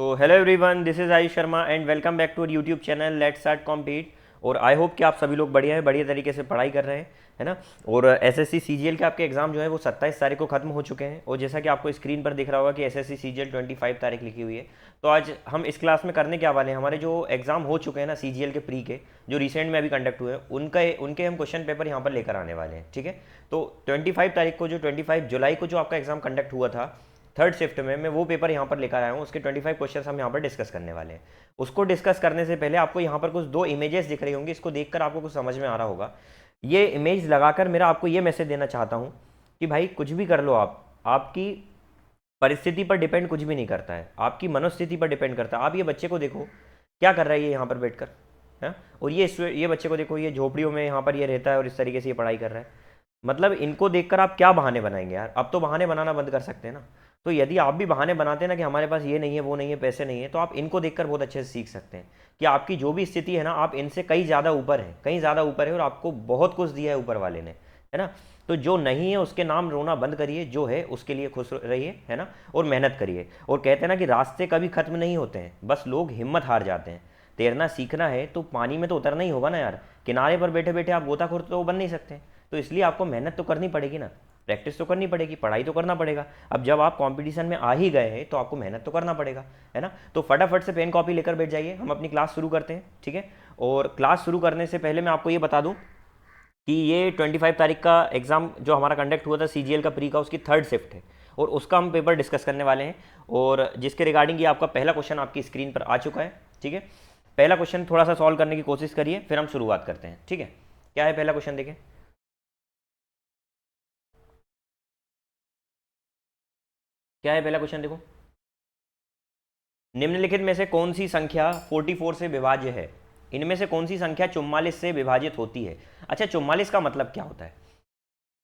तो hello everyone, this is Ayush Sharma and welcome back to YouTube channel let's start compete. और I hope कि आप सभी लोग बढ़िया है, बढ़िया तरीके से पढ़ाई कर रहे हैं, है ना। और एसएससी सीजीएल के आपके एग्जाम जो है वो 27 तारीख को खत्म हो चुके हैं। और जैसा कि आपको स्क्रीन पर दिख रहा होगा कि एसएससी सीजीएल 25 तारीख लिखी हुई है। तो आज हम इस क्लास में करने क्या वाले हैं, हमारे जो एग्जाम हो चुके हैं ना सीजीएल के प्री के, जो रिसेंट में अभी कंडक्ट हुए हैं, उनके हम क्वेश्चन पेपर यहाँ पर लेकर आने वाले हैं, ठीक है। तो 25 तारीख को, जो 25 जुलाई को जो आपका एग्जाम कंडक्ट हुआ था थर्ड शिफ्ट में, मैं वो पेपर यहाँ पर लेकर आया हूँ। उसके 25 क्वेश्चन हम यहाँ पर डिस्कस करने वाले हैं। उसको डिस्कस करने से पहले आपको यहाँ पर कुछ दो इमेजेस दिख रही होंगी, इसको देखकर आपको कुछ समझ में आ रहा होगा। ये इमेज लगाकर मेरा आपको ये मैसेज देना चाहता हूँ कि भाई कुछ भी कर लो आप, आपकी परिस्थिति पर डिपेंड कुछ भी नहीं करता है, आपकी मनोस्थिति पर डिपेंड करता है। आप ये बच्चे को देखो क्या कर रहा है ये यहाँ पर बैठकर, है। और ये बच्चे को देखो, ये झोपड़ियों में यहाँ पर ये रहता है और इस तरीके से ये पढ़ाई कर रहा है। मतलब इनको देखकर आप क्या बहाने बनाएंगे यार, अब तो बहाने बनाना बंद कर सकते हैं ना। तो यदि आप भी बहाने बनाते हैं ना कि हमारे पास ये नहीं है, वो नहीं है, पैसे नहीं है, तो आप इनको देखकर बहुत अच्छे से सीख सकते हैं कि आपकी जो भी स्थिति है ना, आप इनसे कहीं ज़्यादा ऊपर है, कहीं ज़्यादा ऊपर है, और आपको बहुत कुछ दिया है ऊपर वाले ने, है ना। तो जो नहीं है उसके नाम रोना बंद करिए, जो है उसके लिए खुश रहिए, है ना। और मेहनत करिए। और कहते हैं ना कि रास्ते कभी खत्म नहीं होते हैं, बस लोग हिम्मत हार जाते हैं। तैरना सीखना है तो पानी में तो उतरना ही होगा ना यार। किनारे पर बैठे बैठे आप गोताखोर तो बन नहीं सकते। तो इसलिए आपको मेहनत तो करनी पड़ेगी ना, प्रैक्टिस तो करनी पड़ेगी, पढ़ाई तो करना पड़ेगा। अब जब आप कंपटीशन में आ ही गए हैं तो आपको मेहनत तो करना पड़ेगा, है ना। तो फटाफट से पेन कॉपी लेकर बैठ जाइए, हम अपनी क्लास शुरू करते हैं, ठीक है। और क्लास शुरू करने से पहले मैं आपको ये बता दूं कि ये 25 तारीख का एग्ज़ाम जो हमारा कंडक्ट हुआ था सीजीएल का प्री का, उसकी थर्ड शिफ्ट है और उसका हम पेपर डिस्कस करने वाले हैं। और जिसके रिगार्डिंग ये आपका पहला क्वेश्चन आपकी स्क्रीन पर आ चुका है, ठीक है। पहला क्वेश्चन थोड़ा सा सॉल्व करने की कोशिश करिए, फिर हम शुरुआत करते हैं, ठीक है। क्या है पहला क्वेश्चन, देखें। क्या है पहला क्वेश्चन, देखो। निम्नलिखित में से कौन सी संख्या 44 से विभाज्य है। इनमें से कौन सी संख्या 44 से विभाजित होती है। अच्छा, 44 का मतलब क्या होता है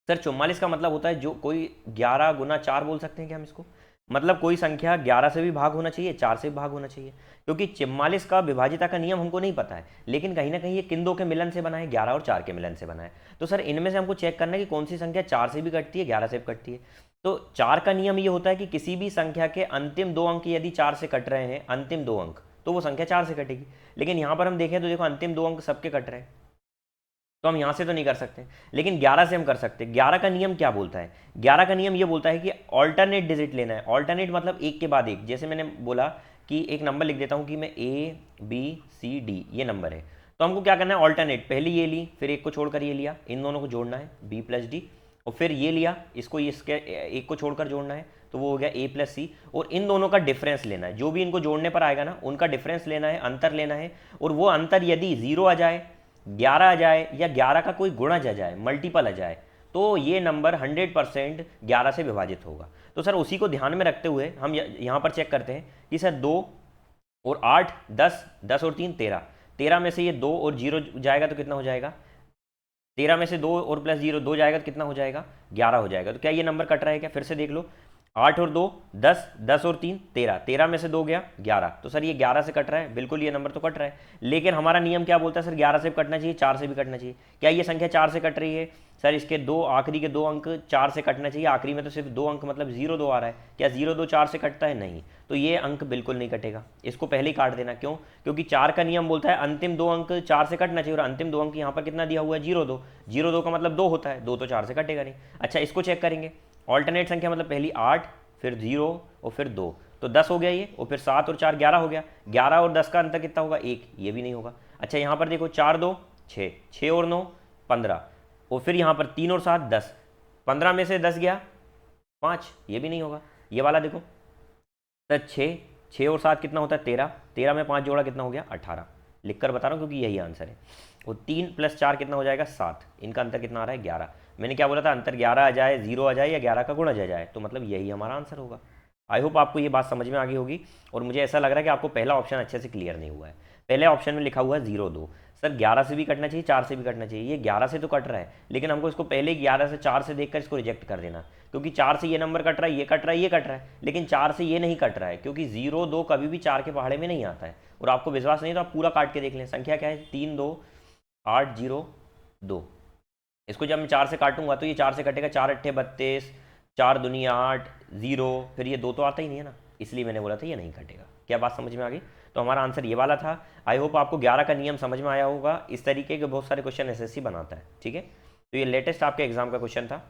सर? 44 का मतलब होता है जो कोई 11 × 4 बोल सकते हैं क्या हम इसको। मतलब कोई संख्या 11 से भी भाग होना चाहिए, 4 से भी भाग होना चाहिए। क्योंकि 44 का विभाजिता का नियम हमको नहीं पता है, लेकिन कहीं ना कहीं ये किन दो के मिलन से बना है, 11 और 4 के मिलन से बना है। तो सर इनमें से हमको चेक करना है कि कौन सी संख्या 4 से भी कटती है, 11 से भी कटती है। तो 4 का नियम ये होता है कि किसी भी संख्या के अंतिम दो अंक यदि 4 से कट रहे हैं, अंतिम दो अंक, तो वो संख्या 4 से कटेगी। लेकिन यहाँ पर हम देखें तो देखो अंतिम दो अंक सबके कट रहे हैं, तो हम यहाँ से तो नहीं कर सकते, लेकिन 11 से हम कर सकते हैं। 11 का नियम क्या बोलता है? 11 का नियम ये बोलता है कि ऑल्टरनेट डिजिट लेना है। ऑल्टरनेट मतलब एक के बाद एक। जैसे मैंने बोला कि एक नंबर लिख देता हूँ कि मैं ABCD ये नंबर है, तो हमको क्या करना है, ऑल्टरनेट। पहले ये ली, फिर एक को छोड़कर ये लिया, इन दोनों को जोड़ना है B+D, और फिर ये लिया, इसको इसके एक को छोड़कर जोड़ना है, तो वो हो गया A+C। और इन दोनों का डिफरेंस लेना है, जो भी इनको जोड़ने पर आएगा ना उनका डिफरेंस लेना है, अंतर लेना है। और वो अंतर यदि 0 आ जाए, 11 आ जाए, या 11 का कोई गुणज आ जाए, मल्टीपल आ जाए, तो ये नंबर 100% 11 से विभाजित होगा। तो सर उसी को ध्यान में रखते हुए हम यहाँ पर चेक करते हैं कि सर 2 और 8 10, 10 और 3 13, 13 में से ये 2 और 0 जाएगा तो कितना हो जाएगा, 13 में से 2 और प्लस 0 2 जाएगा तो कितना हो जाएगा, 11 हो जाएगा। तो क्या ये नंबर कट रहा है क्या? फिर से देख लो, 8 और 2 10, 10 और 3 13, 13 में से 2 गया 11, तो सर ये 11 से कट रहा है, बिल्कुल ये नंबर तो कट रहा है। लेकिन हमारा नियम क्या बोलता है सर, 11 से भी कटना चाहिए, 4 से भी कटना चाहिए। क्या ये संख्या 4 से कट रही है? सर इसके दो आखिरी के दो अंक 4 से कटना चाहिए, आखिरी में तो सिर्फ दो अंक मतलब 0 2 आ रहा है। क्या 0 2 4 से कटता है? नहीं, तो ये अंक बिल्कुल नहीं कटेगा, इसको पहले ही काट देना। क्यों? क्योंकि 4 का नियम बोलता है अंतिम दो अंक 4 से कटना चाहिए, और अंतिम दो अंक यहाँ पर कितना दिया हुआ है, 0 2, 0 2 का मतलब 2 होता है, 2 तो 4 से कटेगा नहीं। अच्छा, इसको चेक करेंगे। ऑल्टरनेट संख्या मतलब पहली 8, फिर 0 और फिर 2, तो 10 हो गया ये, और फिर 7 और 4 11 हो गया। 11 और 10 का अंतर कितना होगा, 1, ये भी नहीं होगा। अच्छा, यहाँ पर देखो 4 2 6, 6 और 9 15, और फिर यहाँ पर 3 और 7 10, 15 में से 10 गया 5, ये भी नहीं होगा। ये वाला देखो सर 6, 6 और 7 कितना होता है, 13, 13 में 5 जोड़ा कितना हो गया, 18। लिख कर बता रहा हूँ क्योंकि यही आंसर है। और 3 + 4 कितना हो जाएगा, 7, इनका अंतर कितना आ रहा है, 11। मैंने क्या बोला था, अंतर 11 आ जाए, 0 आ जाए, या 11 का गुणज आ जाए, तो मतलब यही हमारा आंसर होगा। आई होप आपको ये बात समझ में आ गई होगी। और मुझे ऐसा लग रहा है कि आपको पहला ऑप्शन अच्छे से क्लियर नहीं हुआ है। पहले ऑप्शन में लिखा हुआ है 0 2, सर 11 से भी कटना चाहिए, 4 से भी कटना चाहिए। ये 11 से तो कट रहा है, लेकिन हमको इसको पहले 11 से 4 से देखकर इसको रिजेक्ट कर देना, क्योंकि 4 से ये नंबर कट रहा है, ये कट रहा है, ये कट रहा है, लेकिन 4 से ये नहीं कट रहा है, क्योंकि 0 2 कभी भी 4 के पहाड़े में नहीं आता है। और आपको विश्वास नहीं तो आप पूरा काट के देख लें। संख्या क्या है, 3 2 8 0 2। इसको जब मैं 4 से काटूंगा तो ये 4 से कटेगा, 4 अट्ठे 32, 4 दूनी 8, 0, फिर ये 2 तो आता ही नहीं है ना, इसलिए मैंने बोला था ये नहीं कटेगा। क्या बात समझ में आ गई? तो हमारा आंसर ये वाला था। आई होप आपको 11 का नियम समझ में आया होगा। इस तरीके के बहुत सारे क्वेश्चन एसएससी बनाता है, ठीक है। तो ये लेटेस्ट आपके एग्जाम का क्वेश्चन था।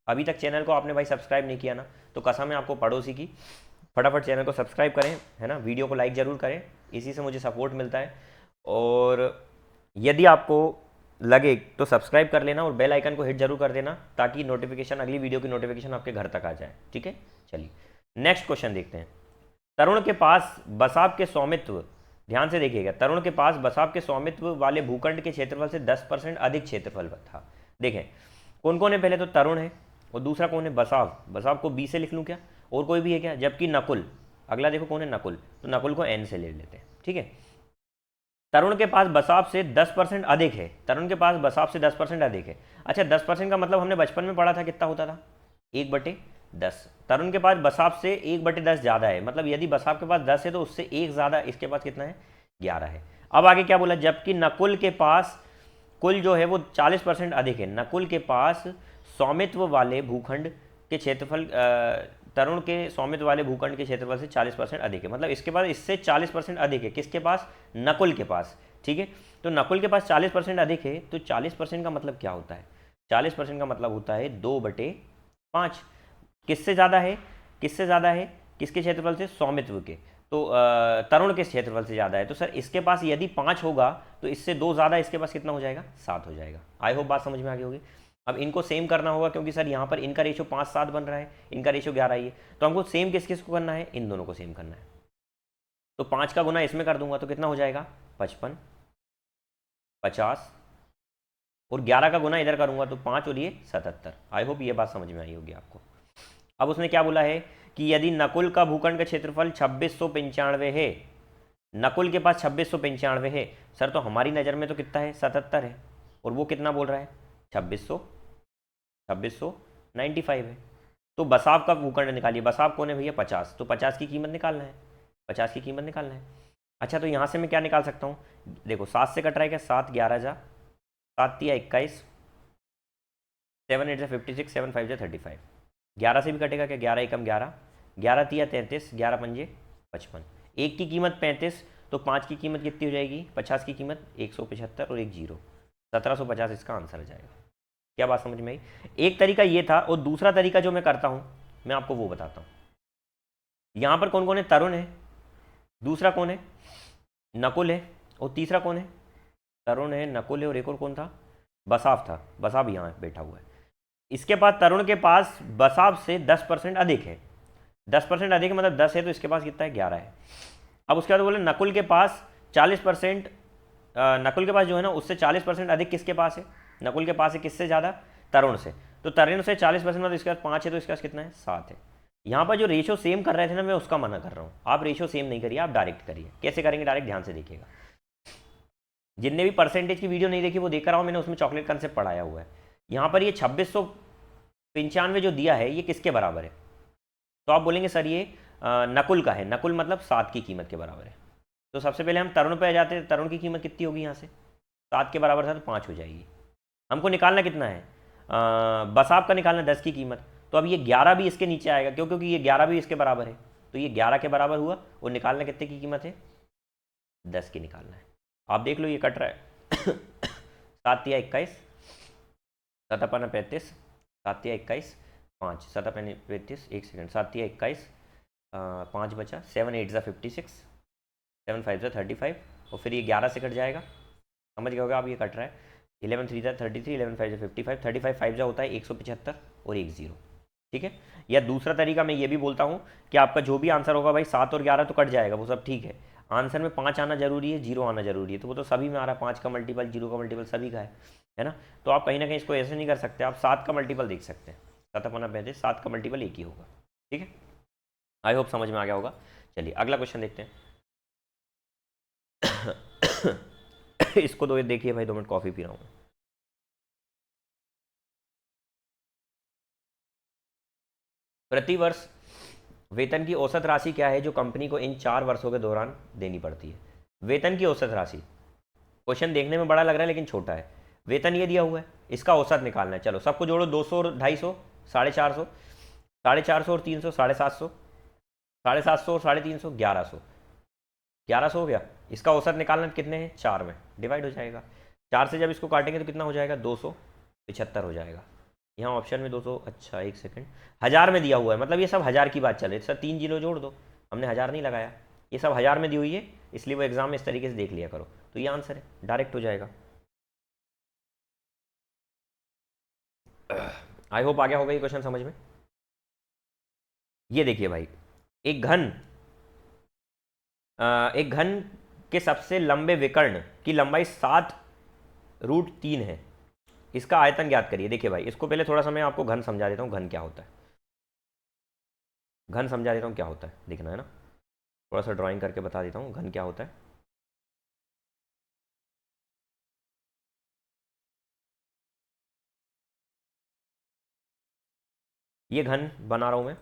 अभी तक चैनल को आपने भाई सब्सक्राइब नहीं किया ना, तो कसम है आपको पड़ोसी की, फटाफट चैनल को सब्सक्राइब करें, है ना, वीडियो को लाइक ज़रूर करें, इसी से मुझे सपोर्ट मिलता है। और यदि आपको लगे तो सब्सक्राइब कर लेना और बेल आइकन को हिट जरूर कर देना, ताकि नोटिफिकेशन, अगली वीडियो की नोटिफिकेशन आपके घर तक आ जाए, ठीक है। चलिए नेक्स्ट क्वेश्चन देखते हैं। तरुण के पास बसाव के स्वामित्व, ध्यान से देखिएगा, तरुण के पास बसाव के स्वामित्व वाले भूखंड के क्षेत्रफल से 10% अधिक क्षेत्रफल था। देखें कौन कौन है, पहले तो तरुण है और दूसरा कौन है, बसाव। बसाव को बी से लिख लूँ क्या, और कोई भी है क्या? जबकि नकुल, अगला देखो कौन है, नकुल, तो नकुल को एन से ले लेते हैं, ठीक है। तरुण के पास बसाव से 10% अधिक है, तरुण के पास बसाव से 10% अधिक है। अच्छा 10% का मतलब हमने बचपन में पढ़ा था कितना होता था, 1/10। तरुण के पास बसाव से 1/10 ज़्यादा है, मतलब यदि बसाव के पास 10 है तो उससे 1 ज़्यादा इसके पास कितना है, 11 है। अब आगे क्या बोला, जबकि नकुल के पास कुल जो है वो 40% अधिक है। नकुल के पास स्वामित्व वाले भूखंड के क्षेत्रफल, तरुण के स्वामित्व वाले भूखंड के क्षेत्रफल से 40% अधिक है, मतलब इसके पास इससे 40% अधिक है। किसके पास, नकुल के पास, ठीक है। तो नकुल के पास 40% अधिक है, तो 40% का मतलब क्या होता है, 40% का मतलब होता है 2/5। किससे ज़्यादा है, किससे ज़्यादा है, किसके क्षेत्रफल से, स्वामित्व के। तो तरुण के क्षेत्रफल से ज़्यादा है, तो सर इसके पास यदि 5 होगा तो इससे 2 ज़्यादा, इसके पास कितना हो जाएगा, 7 हो जाएगा। आई होप बात समझ में आ गई होगी। अब इनको सेम करना होगा, क्योंकि सर यहाँ पर इनका रेशो 5-7 बन रहा है, इनका रेशो 11 ही है, तो हमको सेम किस किस को करना है, इन दोनों को सेम करना है। तो 5 का गुना इसमें कर दूंगा तो कितना हो जाएगा, 55, 50, और 11 का गुना इधर करूंगा तो 5 और ये 77। आई होप ये बात समझ में आई होगी आपको। अब उसने क्या बोला है कि यदि नकुल का भूखंड का क्षेत्रफल 2695 है, नकुल के पास 2695 है, सर तो हमारी नज़र में तो कितना है, 77 है, और वो कितना बोल रहा है, 2695 है। तो बसाव का भूखंड निकालिए, बसाव कौन है भैया, 50, तो 50 की कीमत निकालना है, 50 की कीमत निकालना है। अच्छा तो यहाँ से मैं क्या निकाल सकता हूँ, देखो 7 से कट रहा है क्या, 7 11 जा, 7 तिया 21, 7 8 जा 56, 7 5 जा 35, 11 से भी कटेगा क्या, 11 एकम 11, 11 तिया 33, 11 पंजे 55, एक की कीमत 35, तो 5 की कीमत कितनी हो जाएगी, 50 की कीमत 175 और एक जीरो, 1750 इसका आंसर आ जाएगा। क्या बात समझ में आई? एक तरीका ये था, और दूसरा तरीका जो मैं करता हूँ मैं आपको वो बताता हूँ। यहाँ पर कौन कौन है, तरुण है, दूसरा कौन है, नकुल है, और तीसरा कौन है, तरुण है, नकुल है, और एक और कौन था, बसाव था। बसाव यहाँ बैठा हुआ है। इसके पास, तरुण के पास बसाव से 10% अधिक है, 10% अधिक मतलब 10 है, तो इसके पास कितना है, 11 है। अब उसके बाद बोले नकुल के पास 40%, नकुल के पास जो है ना उससे 40% अधिक किसके पास है, नकुल के पास है किससे ज़्यादा, तरुण से। तो तरुण से 40% मतलब इसके पास 5 है, तो इसके पास कितना है, 7 है। यहाँ पर जो रेशो सेम कर रहे थे ना, मैं उसका मना कर रहा हूँ। आप रेशो सेम नहीं करिए, आप डायरेक्ट करिए। कैसे करेंगे डायरेक्ट, ध्यान से देखिएगा। जिनने भी परसेंटेज की वीडियो नहीं देखी वो देख रहा हूँ, मैंने उसमें चॉकलेट कंसेप्ट पढ़ाया हुआ है। यहाँ पर ये 2695 जो दिया है ये किसके बराबर है, तो आप बोलेंगे सर ये नकुल का है। नकुल मतलब 7 की कीमत के बराबर है। तो सबसे पहले हम तरुण पे आ जाते हैं। तरुण की कीमत कितनी होगी, यहाँ से 7 के बराबर था तो 5 हो जाएगी। हमको निकालना कितना है, बसाव का निकालना 10 की कीमत, तो अब ये 11 भी इसके नीचे आएगा, क्यों, क्योंकि ये 11 भी इसके बराबर है, तो ये 11 के बराबर हुआ, और निकालना कितने की कीमत है, 10 की निकालना है। आप देख लो ये कट रहा है 7 तिया 21, 7 अपना 35, 7 तिया 21, 5, 7 अपने 35, एक सेकंड, 7 तिया 21, 5 बचा, 7 8 जा 56, 7 5 जा 35, और फिर ये 11 से कट जाएगा, समझ गए होगा आप, ये कट रहा है। 11 3 जा 33, 11 5 जा 55, 35 5 जा होता है 175 और एक जीरो, ठीक है। या दूसरा तरीका मैं ये भी बोलता हूँ कि आपका जो भी आंसर होगा भाई 7 और 11 तो कट जाएगा, वो सब ठीक है। आंसर में 5 आना जरूरी है, जीरो आना जरूरी है, तो वो तो सभी में आ रहा है, 5 का मल्टीपल, जीरो का मल्टीपल सभी का है ना। तो आप कहीं ना कहीं इसको ऐसे नहीं कर सकते, आप 7 का मल्टीपल देख सकते हैं। 7 अपना 35, 7 का मल्टीपल एक ही होगा, ठीक है। आई होप समझ में आ गया होगा। चलिए अगला क्वेश्चन देखते हैं। इसको तो देखिए भाई, 2 मिनट कॉफ़ी पी रहा हूँ। प्रतिवर्ष वेतन की औसत राशि क्या है जो कंपनी को इन 4 वर्षों के दौरान देनी पड़ती है। वेतन की औसत राशि, क्वेश्चन देखने में बड़ा लग रहा है लेकिन छोटा है। वेतन ये दिया हुआ है, इसका औसत निकालना है। चलो सबको जोड़ो, 200 और 250, 450, 450 और 300, 750, 750 और 350, 1100, 1100 हो गया। इसका औसत निकालना कितने हैं, 4 में डिवाइड हो जाएगा। 4 से जब इसको काटेंगे तो कितना हो जाएगा, 275 हो जाएगा। यहाँ ऑप्शन में 200, अच्छा एक सेकंड, 1000 में दिया हुआ है, मतलब ये सब 1000 की बात चल रही है। सर 3 जीरो जोड़ दो, हमने 1000 नहीं लगाया, ये सब 1000 में दी हुई है, इसलिए वो एग्जाम में इस तरीके से देख लिया करो। तो ये आंसर है, डायरेक्ट हो जाएगा। आई होप आ गया होगा ये क्वेश्चन समझ में। ये देखिए भाई, एक घन एक घन के सबसे लंबे विकर्ण की लंबाई 7√3 है, इसका आयतन ज्ञात करिए। देखिए भाई, इसको पहले थोड़ा सा मैं आपको घन समझा देता हूँ, घन क्या होता है, घन समझा देता हूँ क्या होता है, देखना है ना, थोड़ा सा ड्राइंग करके बता देता हूँ घन क्या होता है। ये घन बना रहा हूँ मैं,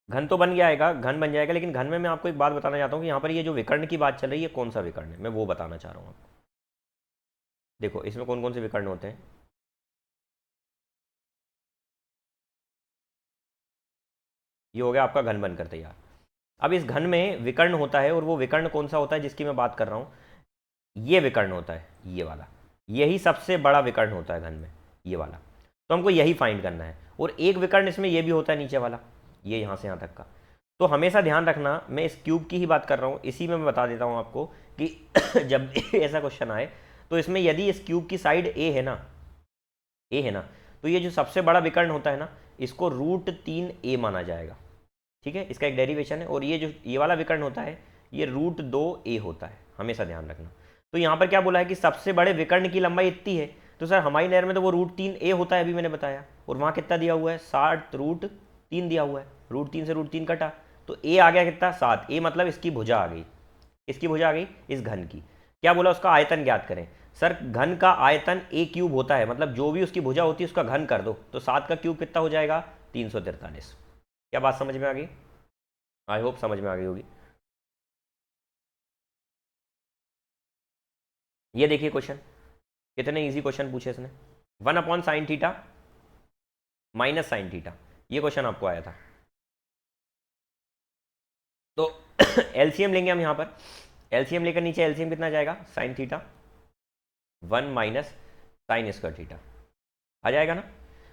घन तो बन जाएगा, घन बन जाएगा, लेकिन घन में मैं आपको एक बात बताना चाहता हूँ कि यहाँ पर ये जो विकर्ण की बात चल रही है, कौन सा विकर्ण है, मैं वो बताना चाह रहा हूँ आपको। देखो इसमें कौन कौन से विकर्ण होते हैं, ये हो गया आपका घन बनकर तैयार। अब इस घन में विकर्ण होता है, और वो विकर्ण कौन सा होता है जिसकी मैं बात कर रहा हूँ, ये विकर्ण होता है, ये वाला, यही सबसे बड़ा विकर्ण होता है घन में, ये वाला। तो हमको यही फाइंड करना है, और एक विकर्ण इसमें ये भी होता है नीचे वाला, ये यहाँ से यहाँ तक का। तो हमेशा ध्यान रखना, मैं इस क्यूब की ही बात कर रहा हूँ, इसी में मैं बता देता हूँ आपको कि जब ऐसा क्वेश्चन आए तो इसमें यदि इस क्यूब की साइड ए है ना, ए है ना, तो ये जो सबसे बड़ा विकर्ण होता है ना, इसको √3a माना जाएगा, ठीक है, इसका एक डेरिवेशन है। और ये जो ये वाला विकर्ण होता है, ये √2a होता है, हमेशा ध्यान रखना। तो यहाँ पर क्या बोला है कि सबसे बड़े विकर्ण की लंबाई इतनी है, तो सर हमारी नहर में तो वो √3a होता है, अभी मैंने बताया, और वहाँ कितना दिया हुआ है, 60√3 दिया हुआ है, √3 से √3 कटा, तो a आ गया कितना, 7। a मतलब इसकी भुजा आ गई, इसकी भुजा आ गई इस घन की। क्या बोला, उसका आयतन ज्ञात करें। सर घन का आयतन a क्यूब होता है, मतलब जो भी उसकी भुजा होती है उसका घन कर दो, तो 7 का क्यूब कितना हो जाएगा, 343। क्या बात समझ में आ गई, आई होप समझ में आ गई होगी। ये देखिए क्वेश्चन, कितने इजी क्वेश्चन पूछे इसने। 1/sin θ माइनस sin θ, ये क्वेश्चन आपको आया था। तो एलसीएम लेंगे हम यहाँ पर, एलसीएम लेकर नीचे एलसीएम कितना जाएगा, sin θ 1 minus sine square theta आ जाएगा ना।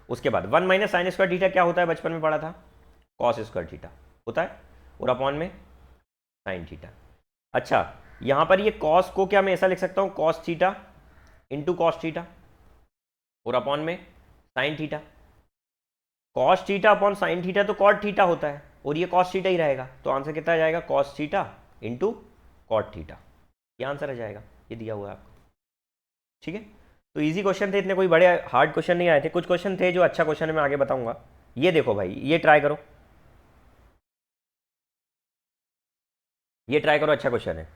उसके बाद 1 माइनस साइन स्क्वायर थीटा क्या होता है, बचपन में पढ़ा था, कॉस स्क्वायर थीटा होता है, और अपॉन में साइन थीटा। अच्छा यहाँ पर ये कॉस को क्या मैं ऐसा लिख सकता हूँ, cos theta into cos theta, और अपॉन में sine theta. Cos theta upon sine theta तो कॉट थीटा होता है, और ये कॉस थीटा ही रहेगा, तो आंसर कितना आ जाएगा, cos theta into cot theta, ये आंसर आ जाएगा, ये दिया हुआ है आपको, ठीक है। तो इजी क्वेश्चन थे, इतने कोई बड़े हार्ड क्वेश्चन नहीं आए थे, कुछ क्वेश्चन थे जो अच्छा क्वेश्चन है, मैं आगे बताऊंगा। ये देखो भाई, ये ट्राई करो, ये ट्राई करो, अच्छा क्वेश्चन है।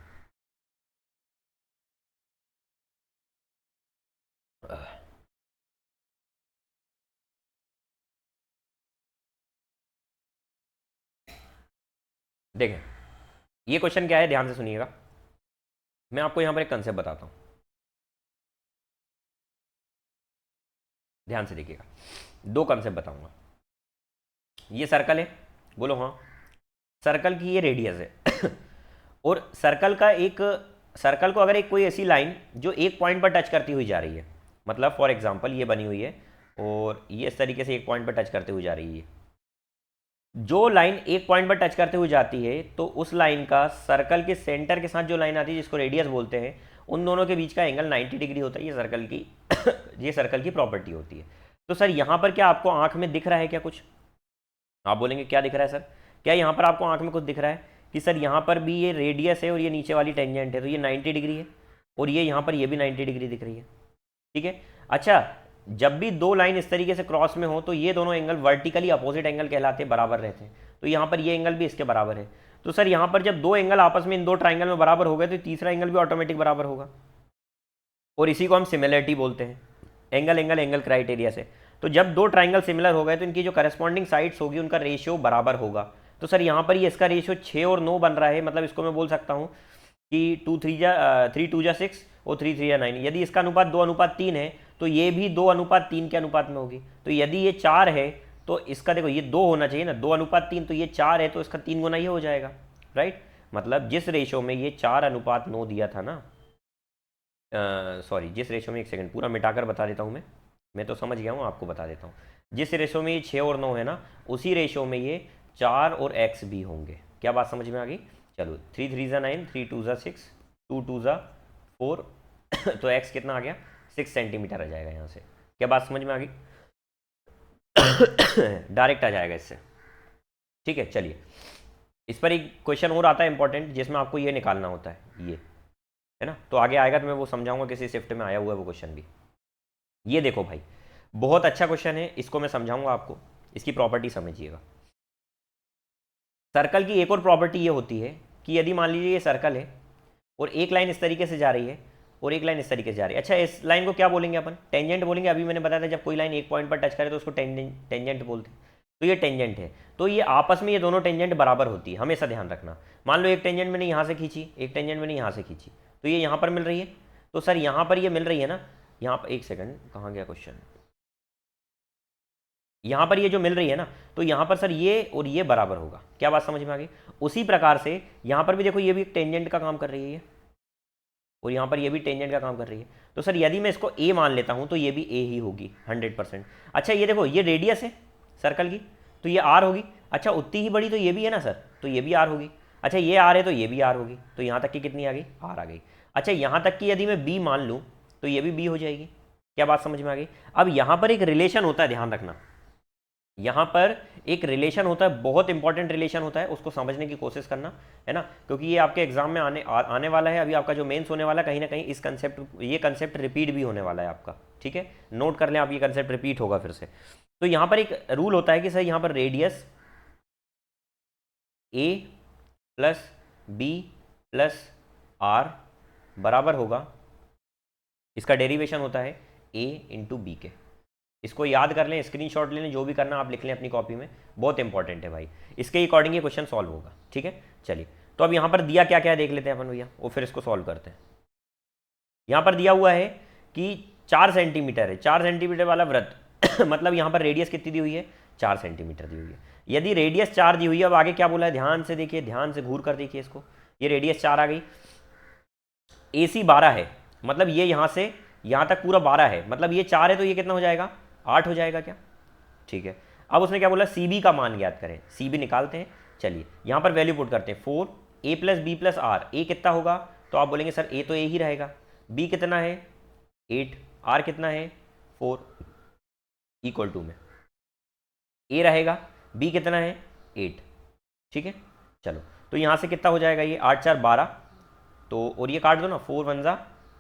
देखें ये क्वेश्चन क्या है, ध्यान से सुनिएगा, मैं आपको यहां पर एक कंसेप्ट बताता हूं, ध्यान से देखिएगा, दो कंसेप्ट बताऊंगा। ये सर्कल है, बोलो हाँ, सर्कल की ये रेडियस है और सर्कल का एक, सर्कल को अगर एक कोई ऐसी लाइन जो एक पॉइंट पर टच करती हुई जा रही है, मतलब फॉर एग्जांपल ये बनी हुई है और ये इस तरीके से एक पॉइंट पर टच करते हुए जा रही है, जो लाइन एक पॉइंट पर टच करते हुए जाती है, तो उस लाइन का सर्कल के सेंटर के साथ जो लाइन आती है जिसको रेडियस बोलते हैं, उन दोनों के बीच का एंगल 90 डिग्री होता है, ये सर्कल की ये सर्कल की प्रॉपर्टी होती है। तो सर यहाँ पर क्या आपको आंख में दिख रहा है क्या कुछ, आप बोलेंगे क्या दिख रहा है सर, क्या यहाँ पर आपको आंख में कुछ दिख रहा है कि सर यहाँ पर भी ये रेडियस है और ये नीचे वाली टेंजेंट है, तो ये 90 डिग्री है, और ये यहाँ पर ये भी 90 डिग्री दिख रही है, ठीक है। अच्छा जब भी दो लाइन इस तरीके से क्रॉस में हो तो ये दोनों एंगल वर्टिकली अपोजिट एंगल कहलाते हैं, बराबर रहते हैं, तो यहाँ पर ये एंगल भी इसके बराबर है। तो सर यहाँ पर जब दो एंगल आपस में इन दो ट्राइंगल में बराबर हो गए तो तीसरा एंगल भी ऑटोमेटिक बराबर होगा, और इसी को हम सिमिलरिटी बोलते हैं, एंगल एंगल एंगल क्राइटेरिया से। तो जब दो ट्राइंगल सिमिलर हो गए तो इनकी जो करस्पॉन्डिंग साइड्स होगी उनका रेशियो बराबर होगा। तो सर यहाँ पर ये इसका रेशियो 6 और 9 बन रहा है, मतलब इसको मैं बोल सकता हूँ कि 3 2 6 और 3 3 9। यदि इसका अनुपात 2:3 है तो ये भी 2:3 के अनुपात में होगी। तो यदि ये 4 है तो इसका देखो ये 2 होना चाहिए ना, 2:3, तो ये 4 है तो इसका 3 गुना ये हो जाएगा, राइट। मतलब जिस रेशो में ये 4:9 दिया था ना, सॉरी जिस रेशो में, एक सेकंड पूरा मिटाकर बता देता हूँ मैं तो समझ गया हूँ, आपको बता देता हूँ। जिस रेशो में ये 6 और 9 है ना, उसी रेशो में ये 4 और x भी होंगे। क्या बात समझ में आ गई? चलो 3 3 ज़ा 9, 3 2 ज़ा 6, 2 2 ज़ा 4 तो x कितना आ गया? 6 सेंटीमीटर आ जाएगा यहाँ से। क्या बात समझ में आ गई? डायरेक्ट आ जाएगा इससे, ठीक है। चलिए इस पर एक क्वेश्चन और आता है इंपॉर्टेंट, जिसमें आपको ये निकालना होता है, ये है ना, तो आगे आएगा तो मैं वो समझाऊंगा, किसी शिफ्ट में आया हुआ है वो क्वेश्चन भी। ये देखो भाई, बहुत अच्छा क्वेश्चन है, इसको मैं समझाऊंगा आपको, इसकी प्रॉपर्टी समझिएगा। सर्कल की एक और प्रॉपर्टी ये होती है कि यदि मान लीजिए ये सर्कल है और एक लाइन इस तरीके से जा रही है और एक लाइन इस तरीके से जा रही है। अच्छा, इस लाइन को क्या बोलेंगे अपन? टेंजेंट बोलेंगे। अभी मैंने बताया था जब कोई लाइन एक पॉइंट पर टच करे तो उसको टेंजेंट बोलते हैं। तो ये टेंजेंट है, तो ये आपस में ये दोनों टेंजेंट बराबर होती है, हमेशा ध्यान रखना। मान लो एक टेंजेंट मैंने यहाँ से खींची, एक टेंजेंट मैंने यहाँ से खींची, तो ये यहाँ पर मिल रही है। तो सर यहाँ पर ये मिल रही है ना, यहाँ पर, एक सेकंड कहाँ गया क्वेश्चन, यहाँ पर ये जो मिल रही है ना, तो यहाँ पर सर ये और ये बराबर होगा। क्या बात समझ में आ गई? उसी प्रकार से यहाँ पर भी देखो, ये भी एक टेंजेंट का काम कर रही है ये, और यहाँ पर ये भी टेंजेंट का काम कर रही है। तो सर यदि मैं इसको ए मान लेता हूँ तो ये भी ए ही होगी 100%। अच्छा ये देखो, ये रेडियस है सर्कल की, तो ये आर होगी। अच्छा उतनी ही बड़ी तो ये भी है ना सर, तो ये भी आर होगी। अच्छा ये आर है तो ये भी आर होगी, तो यहाँ तक की कितनी आ गई? आर आ गई। अच्छा यहाँ तक की यदि मैं बी मान लूँ तो ये भी बी हो जाएगी। क्या बात समझ में आ गई? अब यहाँ पर एक रिलेशन होता है, ध्यान रखना, यहाँ पर एक रिलेशन होता है, बहुत इंपॉर्टेंट रिलेशन होता है, उसको समझने की कोशिश करना, है ना, क्योंकि ये आपके एग्जाम में आने वाला है। अभी आपका जो मेंस होने वाला है, कहीं ना कहीं इस कंसेप्ट, ये कंसेप्ट रिपीट भी होने वाला है आपका, ठीक है। नोट कर लें आप, ये कंसेप्ट रिपीट होगा फिर से। तो यहाँ पर एक रूल होता है कि सर यहाँ पर radius a plus B plus r बराबर होगा, इसका डेरिवेशन होता है ए इंटू बी के। इसको याद कर लें, स्क्रीनशॉट ले लें, जो भी करना आप लिख लें अपनी कॉपी में, बहुत इंपॉर्टेंट है भाई। इसके अकॉर्डिंग ये क्वेश्चन सॉल्व होगा, ठीक है। चलिए तो अब यहाँ पर दिया क्या क्या है देख लेते हैं अपन भैया, और फिर इसको सॉल्व करते हैं। यहाँ पर दिया हुआ है कि 4 सेंटीमीटर है, 4 सेंटीमीटर वाला वृत्त मतलब यहाँ पर रेडियस कितनी दी हुई है? 4 सेंटीमीटर दी हुई है। यदि रेडियस 4 दी हुई है, अब आगे क्या बोला है ध्यान से देखिए, ध्यान से घूर कर देखिए इसको। ये रेडियस 4 आ गई, AC 12 है, मतलब ये यहाँ से यहाँ तक पूरा 12 है, मतलब ये 4 है तो ये कितना हो जाएगा? 8 हो जाएगा क्या? ठीक है। अब उसने क्या बोला? CB का मान ज्ञात करें, CB निकालते हैं। चलिए यहाँ पर वैल्यू पुट करते हैं, 4A plus B plus R. A कितना होगा? तो आप बोलेंगे सर ए तो ए ही रहेगा। बी कितना है? 8। आर कितना है? 4। इक्वल टू में ए रहेगा, बी कितना है? 8। ठीक है। चलो तो यहाँ से कितना हो जाएगा? ये 8 4 12, तो और ये काट दो ना, 4 1 ज़ा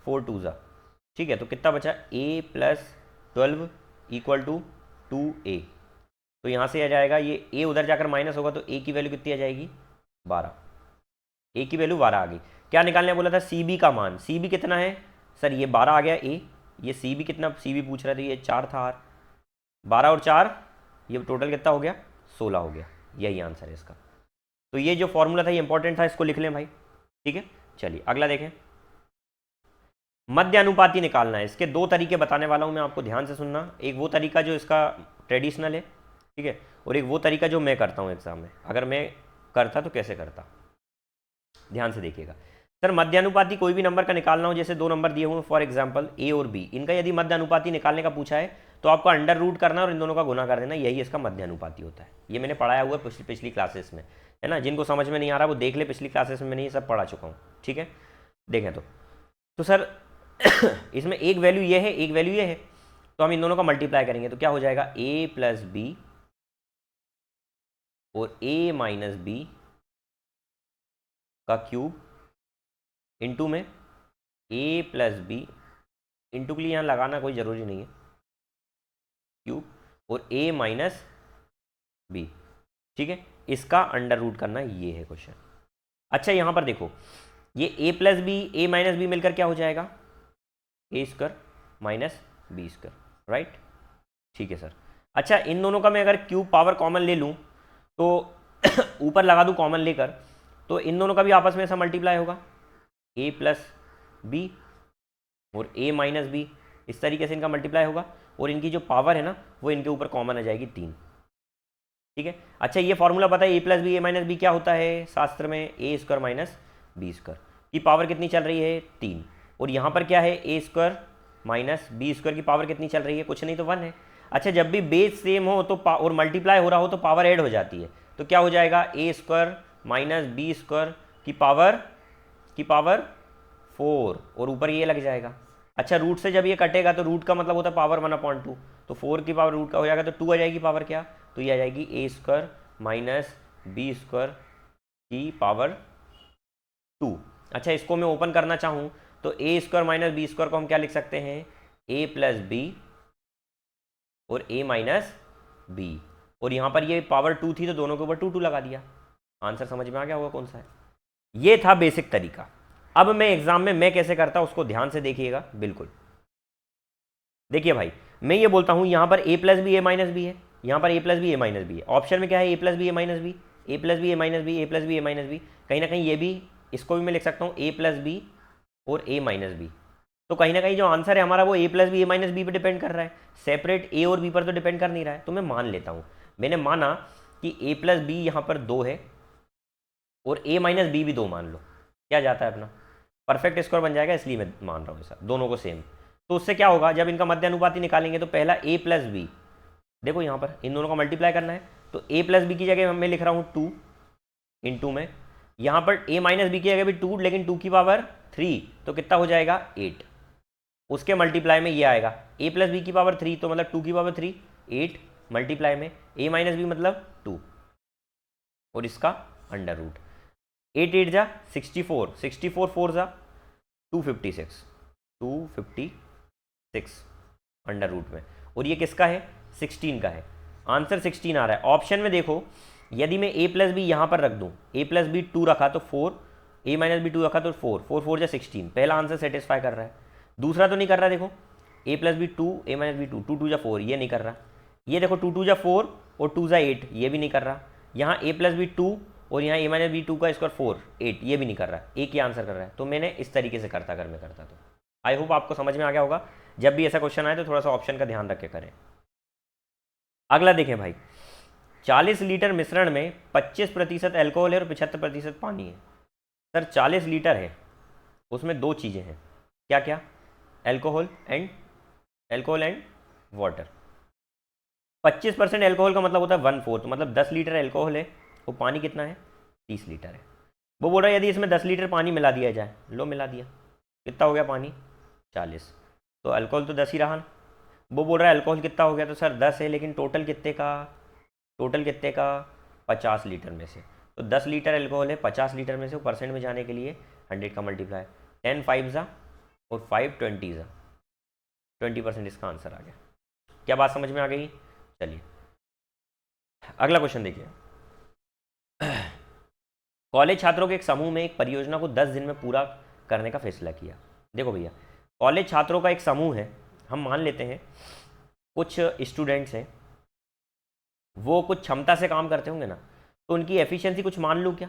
4 2 ज़ा। ठीक है, तो कितना बचा? a plus 12 equal to 2a। तो यहाँ से आ जाएगा, ये a उधर जाकर माइनस होगा तो a की वैल्यू कितनी आ जाएगी? 12। a की वैल्यू 12 आ गई। क्या निकालने बोला था? CB का मान। CB कितना है सर? ये 12 आ गया a। ये CB कितना? CB पूछ रहे थे, ये 4 था r। 12 और 4, ये टोटल कितना हो गया? 16 हो गया। यही आंसर है इसका। तो ये जो फॉर्मूला था ये इंपॉर्टेंट था, इसको लिख लें भाई, ठीक है। चलिए अगला देखें, मध्य अनुपाती निकालना है। इसके 2 तरीके बताने वाला हूं मैं आपको, ध्यान से सुनना। एक वो तरीका जो इसका ट्रेडिशनल है, ठीक है, और एक वो तरीका जो मैं करता हूं एग्जाम में। अगर मैं करता तो कैसे करता, ध्यान से देखिएगा। सर मध्य अनुपाती कोई भी नंबर का निकालना हो, जैसे 2 नंबर दिए हुए फॉर एग्जाम्पल A और B, इनका यदि मध्य अनुपाती निकालने का पूछा है तो आपको अंडर रूट करना और इन दोनों का गुना कर देना, यही इसका मध्य अनुपाती होता है। ये मैंने पढ़ाया हुआ है पिछली क्लासेस में, है ना। जिनको समझ में नहीं आ रहा वो देख ले, पिछली क्लासेस में मैंने ये सब पढ़ा चुका हूँ, ठीक है। देखें तो सर इसमें एक वैल्यू ये है, एक वैल्यू ये है, तो हम इन दोनों का मल्टीप्लाई करेंगे तो क्या हो जाएगा? A प्लस बी और A माइनस बी का क्यूब इंटू में A प्लस बी, इंटू के लिए यहाँ लगाना कोई ज़रूरी नहीं है, क्यूब और A माइनस बी, ठीक है। इसका अंडर रूट करना, ये है क्वेश्चन। अच्छा यहाँ पर देखो, ये A plus b, A minus b मिलकर क्या हो जाएगा? A square minus b square, right. ठीक है सर। अच्छा इन दोनों का मैं अगर क्यूब पावर कॉमन ले लूँ तो ऊपर लगा दूँ कॉमन लेकर, तो इन दोनों का भी आपस में ऐसा मल्टीप्लाई होगा, A प्लस बी और A माइनस बी, इस तरीके से इनका मल्टीप्लाई होगा, और इनकी जो पावर है ना वो इनके ऊपर कॉमन आ जाएगी 3। ठीक है। अच्छा ये फॉर्मूला पता है, A plus B A minus B क्या होता है शास्त्र में, ए स्क्वायर माइनस बी स्क्वायर की पावर कितनी चल रही है 3, और यहाँ पर क्या है A square minus b square की पावर कितनी चल रही है, कुछ नहीं तो 1 है। अच्छा जब भी बेस सेम हो तो और मल्टीप्लाई हो रहा हो तो पावर ऐड हो जाती है, तो क्या हो जाएगा ए स्क्वायर माइनस बी स्क्वायर की पावर 4, और ऊपर ये लग जाएगा। अच्छा रूट से जब ये कटेगा तो रूट का मतलब होता है पावर 1/2, तो 4 की पावर रूट का हो जाएगा तो 2 आ जाएगी पावर, क्या तो ये आ जाएगी ए स्क्वायर माइनस बी स्क्वायर की पावर 2। अच्छा इसको मैं ओपन करना चाहूँ तो ए स्क्वायर माइनस बी स्क्वायर को हम क्या लिख सकते हैं, ए प्लस बी और ए माइनस बी, और यहाँ पर ये पावर 2 थी तो दोनों के ऊपर 2 2 लगा दिया। आंसर समझ में आ गया होगा कौन सा है। ये था बेसिक तरीका। अब मैं एग्जाम में मैं कैसे करता हूँ उसको ध्यान से देखिएगा। बिल्कुल देखिए भाई, मैं ये बोलता हूँ यहाँ पर ए प्लस बी ए माइनस बी है, यहाँ पर ए प्लस बी ए माइनस बी है, ऑप्शन में क्या है A plus B A minus B, A plus B A minus B, A plus B A minus B, कहीं ना कहीं ये भी, इसको भी मैं लिख सकता हूँ ए प्लस बी और ए माइनस बी। तो कहीं ना कहीं जो आंसर है हमारा वो ए प्लस बी ए माइनस बी पर डिपेंड कर रहा है, सेपरेट ए और बी पर तो डिपेंड कर नहीं रहा है। तो मैं मान लेता हूँ, मैंने माना कि ए प्लस बी यहाँ पर 2 है और ए माइनस बी भी 2 मान लो, क्या जाता है अपना परफेक्ट स्क्वायर बन जाएगा, इसलिए मैं मान रहा हूँ ऐसा दोनों को सेम। तो उससे क्या होगा, जब इनका मध्य अनुपाती निकालेंगे तो पहला ए प्लस बी, देखो यहाँ पर इन दोनों का मल्टीप्लाई करना है, तो ए प्लस बी की जगह मैं लिख रहा हूँ 2 इंटू में, यहाँ पर ए माइनस बी की जगह भी 2, लेकिन 2 की पावर 3, तो कितना हो जाएगा 8, उसके मल्टीप्लाई में ये आएगा ए प्लस बी की पावर 3, तो मतलब 2 की पावर 3 8 मल्टीप्लाई में ए माइनस बी मतलब 2 और इसका अंडर रूट, 8 8 जा 64, 64 4 जा 256, 256 अंडर रूट में, और ये किसका है 16 का है। आंसर 16 आ रहा है। ऑप्शन में देखो, यदि मैं a प्लस बी यहाँ पर रख दूँ, a प्लस बी 2 रखा तो 4, a माइनस बी 2 रखा तो 4, 4 4 जा 16, पहला आंसर सेटिस्फाई कर रहा है। दूसरा तो नहीं कर रहा, देखो a plus b 2 a minus b 2, 2 2 जा 4, ये नहीं कर रहा। ये देखो 2 2 जा 4 और 2 जा 8, ये भी नहीं कर रहा। यहाँ a प्लस बी 2 और यहाँ a माइनस बी 2 का स्क्वायर 4 8, ये भी नहीं कर रहा, एक ही आंसर कर रहा है। तो मैंने इस तरीके से करता, अगर मैं करता तो। आई होप आपको समझ में आ गया होगा। जब भी ऐसा क्वेश्चन आए तो थोड़ा सा ऑप्शन का ध्यान रख के करें। अगला देखें भाई, 40 लीटर मिश्रण में 25% एल्कोहल है और 75% पानी है। सर 40 लीटर है, उसमें 2 चीज़ें हैं, क्या क्या, एल्कोहल एंड वाटर। 25% एल्कोहल का मतलब होता है 1/4, मतलब 10 लीटर एल्कोहल है, वो पानी कितना है 30 लीटर है। वो बोल रहा है यदि इसमें 10 लीटर पानी मिला दिया जाए, लो मिला दिया, कितना हो गया पानी 40, तो अल्कोहल तो 10 ही रहा। वो बोल रहा है अल्कोहल कितना हो गया, तो सर 10 है, लेकिन टोटल कितने का 50 लीटर में से, तो 10 लीटर अल्कोहल है, 50 लीटर में से वो परसेंट में जाने के लिए 100 का मल्टीप्लाई, 10 5 जा और 5 20 जा, 20% इसका आंसर आ गया। क्या बात समझ में आ गई। चलिए अगला क्वेश्चन देखिए। कॉलेज छात्रों के एक समूह में एक परियोजना को 10 दिन में पूरा करने का फैसला किया। देखो भैया, कॉलेज छात्रों का एक समूह है, हम मान लेते हैं कुछ स्टूडेंट्स हैं, वो कुछ क्षमता से काम करते होंगे ना, तो उनकी एफिशिएंसी कुछ मान लूँ, क्या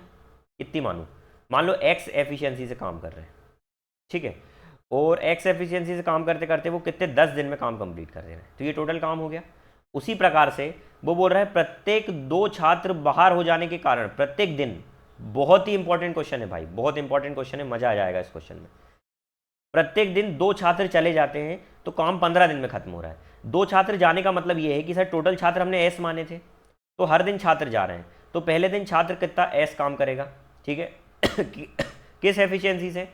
कितनी मानूँ, मान लो एक्स एफिशिएंसी से काम कर रहे हैं, ठीक है, और एक्स एफिशिएंसी से काम करते करते वो कितने 10 दिन में काम कंप्लीट कर दे रहे हैं, तो ये टोटल काम हो गया। उसी प्रकार से वो बोल रहा है प्रत्येक 2 छात्र बाहर हो जाने के कारण प्रत्येक दिन, बहुत ही इंपॉर्टेंट क्वेश्चन है भाई, बहुत इंपॉर्टेंट क्वेश्चन है, मजा आ जाएगा इस क्वेश्चन में। प्रत्येक दिन 2 छात्र चले जाते हैं तो काम 15 दिन में खत्म हो रहा है। 2 छात्र जाने का मतलब ये है कि सर टोटल छात्र हमने एस माने थे, तो हर दिन छात्र जा रहे हैं, तो पहले दिन छात्र कितना एस काम करेगा, ठीक है किस एफिशिएंसी से,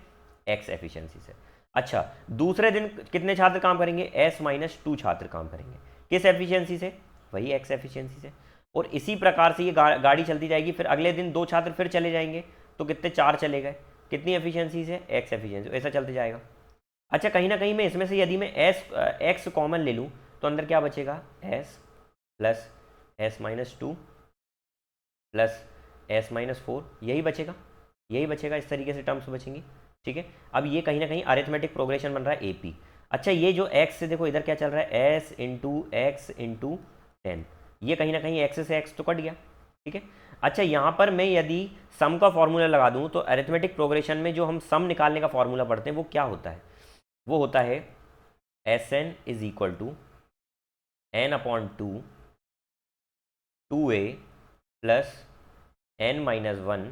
एक्स एफिशिएंसी से। अच्छा दूसरे दिन कितने छात्र काम करेंगे, एस माइनस 2 छात्र काम करेंगे, किस एफिशिएंसी से, वही एक्स एफिशिएंसी से। और इसी प्रकार से ये गाड़ी चलती जाएगी, फिर अगले दिन 2 छात्र फिर चले जाएंगे, तो कितने 4 चले गए, कितनी एफिशिएंसी से, एक्स एफिशिएंसी, ऐसा चलते जाएगा। अच्छा कहीं ना कहीं मैं इसमें से यदि मैं एक्स कॉमन ले लूँ तो अंदर क्या बचेगा, S plus S minus 2 plus S minus 4, यही बचेगा, इस तरीके से टर्म्स बचेंगी, ठीक है। अब ये कहीं ना कहीं अरिथमेटिक प्रोग्रेशन बन रहा है एपी। अच्छा ये जो एक्स से देखो इधर क्या चल रहा है, एस इंटू एक्स इंटू 10, ये कहीं ना कहीं एक्स से एक्स तो कट गया, ठीक है। अच्छा यहाँ पर मैं यदि सम का फॉर्मूला लगा दूँ तो अरिथमेटिक प्रोग्रेशन में जो हम सम निकालने का फॉर्मूला पढ़ते हैं वो क्या होता है, वो होता है s n is equal to n/2 2a plus n-1